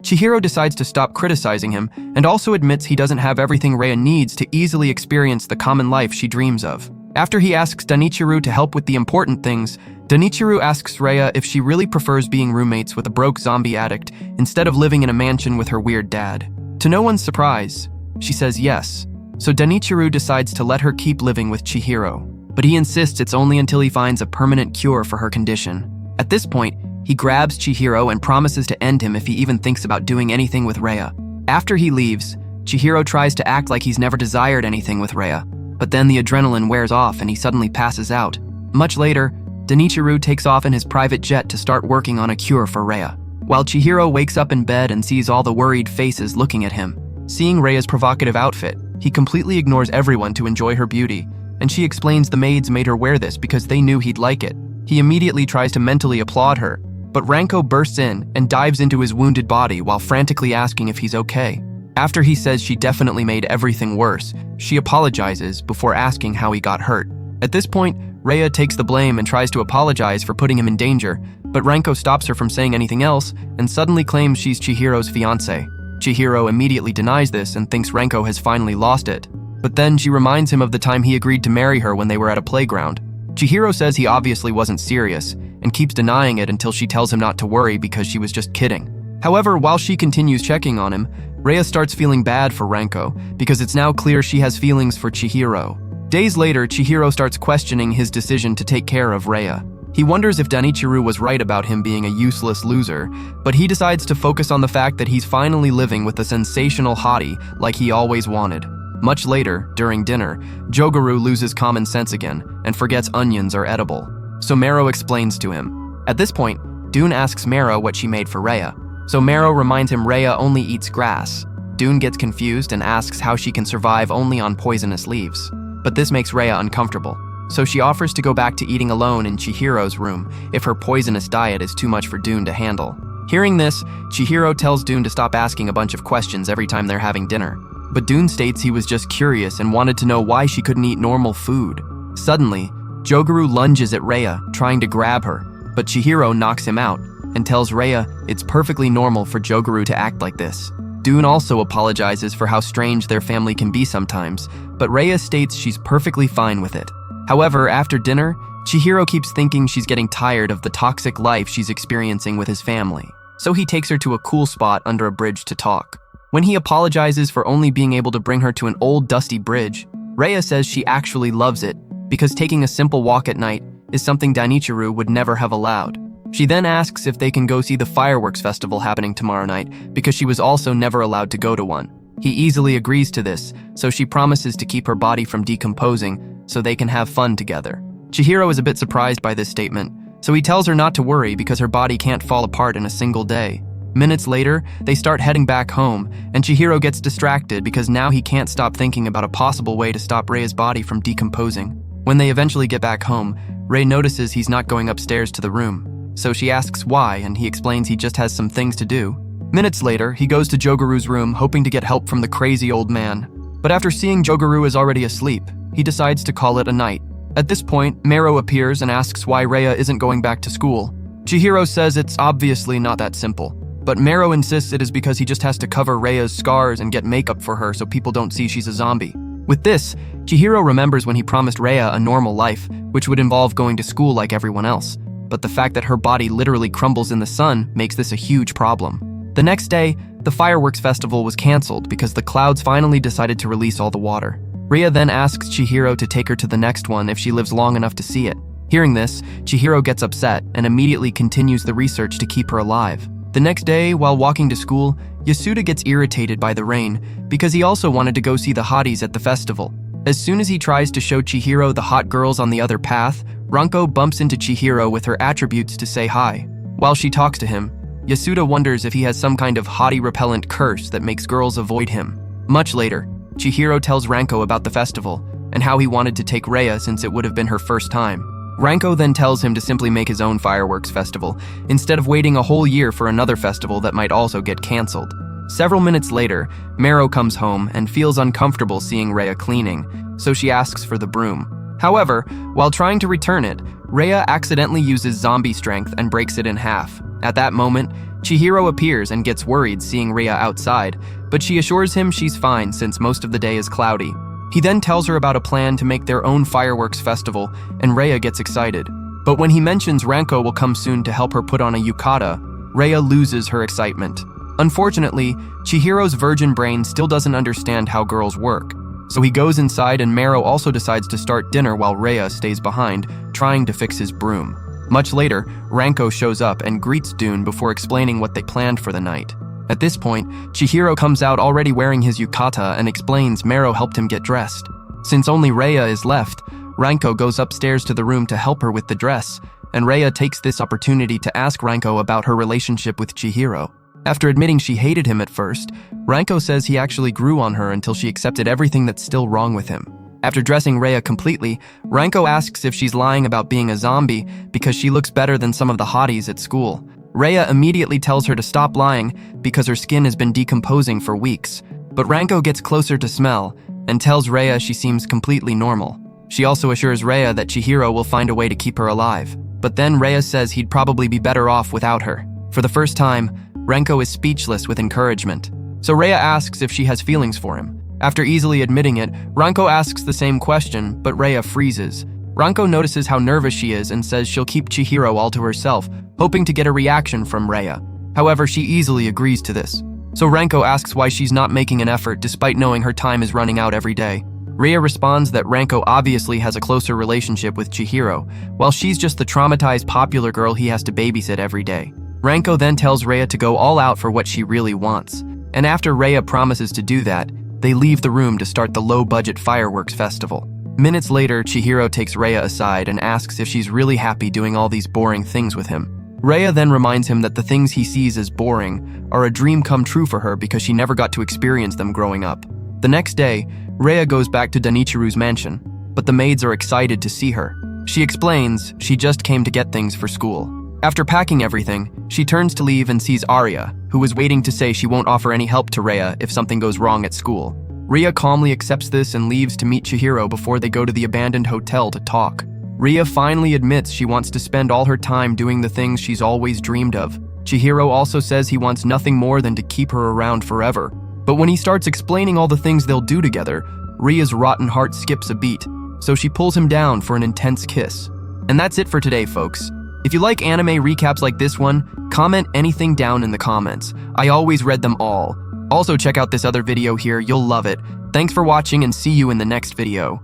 Chihiro decides to stop criticizing him and also admits he doesn't have everything Rhea needs to easily experience the common life she dreams of. After he asks Danichiro to help with the important things, Danichiro asks Rhea if she really prefers being roommates with a broke zombie addict instead of living in a mansion with her weird dad. To no one's surprise, she says yes, so Danichiro decides to let her keep living with Chihiro, but he insists it's only until he finds a permanent cure for her condition. At this point, he grabs Chihiro and promises to end him if he even thinks about doing anything with Rhea. After he leaves, Chihiro tries to act like he's never desired anything with Rhea, but then the adrenaline wears off and he suddenly passes out. Much later, Danichiro takes off in his private jet to start working on a cure for Rhea, while Chihiro wakes up in bed and sees all the worried faces looking at him. Seeing Rhea's provocative outfit, he completely ignores everyone to enjoy her beauty, and she explains the maids made her wear this because they knew he'd like it. He immediately tries to mentally applaud her, but Ranko bursts in and dives into his wounded body while frantically asking if he's okay. After he says she definitely made everything worse, she apologizes before asking how he got hurt. At this point, Rhea takes the blame and tries to apologize for putting him in danger, but Ranko stops her from saying anything else and suddenly claims she's Chihiro's fiancé. Chihiro immediately denies this and thinks Ranko has finally lost it. But then she reminds him of the time he agreed to marry her when they were at a playground. Chihiro says he obviously wasn't serious and keeps denying it until she tells him not to worry because she was just kidding. However, while she continues checking on him, Rhea starts feeling bad for Ranko because it's now clear she has feelings for Chihiro. Days later, Chihiro starts questioning his decision to take care of Rhea. He wonders if Danichiro was right about him being a useless loser, but he decides to focus on the fact that he's finally living with a sensational hottie like he always wanted. Much later, during dinner, Jogaru loses common sense again and forgets onions are edible. So Mero explains to him. At this point, Dune asks Mero what she made for Rhea. So Mero reminds him Rhea only eats grass. Dune gets confused and asks how she can survive only on poisonous leaves. But this makes Rhea uncomfortable, so she offers to go back to eating alone in Chihiro's room if her poisonous diet is too much for Dune to handle. Hearing this, Chihiro tells Dune to stop asking a bunch of questions every time they're having dinner. But Dune states he was just curious and wanted to know why she couldn't eat normal food. Suddenly, Jogaru lunges at Rhea, trying to grab her, but Chihiro knocks him out and tells Rhea it's perfectly normal for Jogaru to act like this. Dune also apologizes for how strange their family can be sometimes, but Rhea states she's perfectly fine with it. However, after dinner, Chihiro keeps thinking she's getting tired of the toxic life she's experiencing with his family, so he takes her to a cool spot under a bridge to talk. When he apologizes for only being able to bring her to an old dusty bridge, Rhea says she actually loves it because taking a simple walk at night is something Danichiro would never have allowed. She then asks if they can go see the fireworks festival happening tomorrow night because she was also never allowed to go to one. He easily agrees to this, so she promises to keep her body from decomposing so they can have fun together. Chihiro is a bit surprised by this statement, so he tells her not to worry because her body can't fall apart in a single day. Minutes later, they start heading back home, and Chihiro gets distracted because now he can't stop thinking about a possible way to stop Rhea's body from decomposing. When they eventually get back home, Rhea notices he's not going upstairs to the room. So she asks why, and he explains he just has some things to do. Minutes later, he goes to Jogaru's room hoping to get help from the crazy old man. But after seeing Jogaru is already asleep, he decides to call it a night. At this point, Mero appears and asks why Rhea isn't going back to school. Chihiro says it's obviously not that simple, but Mero insists it is because he just has to cover Rhea's scars and get makeup for her so people don't see she's a zombie. With this, Chihiro remembers when he promised Rhea a normal life, which would involve going to school like everyone else. But the fact that her body literally crumbles in the sun makes this a huge problem. The next day, the fireworks festival was canceled because the clouds finally decided to release all the water. Rhea then asks Chihiro to take her to the next one if she lives long enough to see it. Hearing this, Chihiro gets upset and immediately continues the research to keep her alive. The next day, while walking to school, Yasuda gets irritated by the rain because he also wanted to go see the hotties at the festival. As soon as he tries to show Chihiro the hot girls on the other path, Ranko bumps into Chihiro with her attributes to say hi. While she talks to him, Yasuda wonders if he has some kind of hottie-repellent curse that makes girls avoid him. Much later, Chihiro tells Ranko about the festival and how he wanted to take Rhea since it would have been her first time. Ranko then tells him to simply make his own fireworks festival, instead of waiting a whole year for another festival that might also get cancelled. Several minutes later, Mero comes home and feels uncomfortable seeing Rhea cleaning, so she asks for the broom. However, while trying to return it, Rhea accidentally uses zombie strength and breaks it in half. At that moment, Chihiro appears and gets worried seeing Rhea outside, but she assures him she's fine since most of the day is cloudy. He then tells her about a plan to make their own fireworks festival, and Rhea gets excited. But when he mentions Ranko will come soon to help her put on a yukata, Rhea loses her excitement. Unfortunately, Chihiro's virgin brain still doesn't understand how girls work, so he goes inside and Mero also decides to start dinner while Rhea stays behind, trying to fix his broom. Much later, Ranko shows up and greets Dune before explaining what they planned for the night. At this point, Chihiro comes out already wearing his yukata and explains Mero helped him get dressed. Since only Rhea is left, Ranko goes upstairs to the room to help her with the dress, and Rhea takes this opportunity to ask Ranko about her relationship with Chihiro. After admitting she hated him at first, Ranko says he actually grew on her until she accepted everything that's still wrong with him. After dressing Rhea completely, Ranko asks if she's lying about being a zombie because she looks better than some of the hotties at school. Rhea immediately tells her to stop lying because her skin has been decomposing for weeks. But Ranko gets closer to smell and tells Rhea she seems completely normal. She also assures Rhea that Chihiro will find a way to keep her alive. But then Rhea says he'd probably be better off without her. For the first time, Ranko is speechless with encouragement. So Rhea asks if she has feelings for him. After easily admitting it, Ranko asks the same question, but Rhea freezes. Ranko notices how nervous she is and says she'll keep Chihiro all to herself, hoping to get a reaction from Rhea. However, she easily agrees to this. So Ranko asks why she's not making an effort despite knowing her time is running out every day. Rhea responds that Ranko obviously has a closer relationship with Chihiro, while she's just the traumatized popular girl he has to babysit every day. Ranko then tells Rhea to go all out for what she really wants. And after Rhea promises to do that, they leave the room to start the low-budget fireworks festival. Minutes later, Chihiro takes Rhea aside and asks if she's really happy doing all these boring things with him. Rhea then reminds him that the things he sees as boring are a dream come true for her because she never got to experience them growing up. The next day, Rhea goes back to Danichiru's mansion, but the maids are excited to see her. She explains she just came to get things for school. After packing everything, she turns to leave and sees Arya, who is waiting to say she won't offer any help to Rhea if something goes wrong at school. Rhea calmly accepts this and leaves to meet Chihiro before they go to the abandoned hotel to talk. Rhea finally admits she wants to spend all her time doing the things she's always dreamed of. Chihiro also says he wants nothing more than to keep her around forever. But when he starts explaining all the things they'll do together, Rhea's rotten heart skips a beat, so she pulls him down for an intense kiss. And that's it for today, folks. If you like anime recaps like this one, comment anything down in the comments. I always read them all. Also check out this other video here, you'll love it. Thanks for watching and see you in the next video.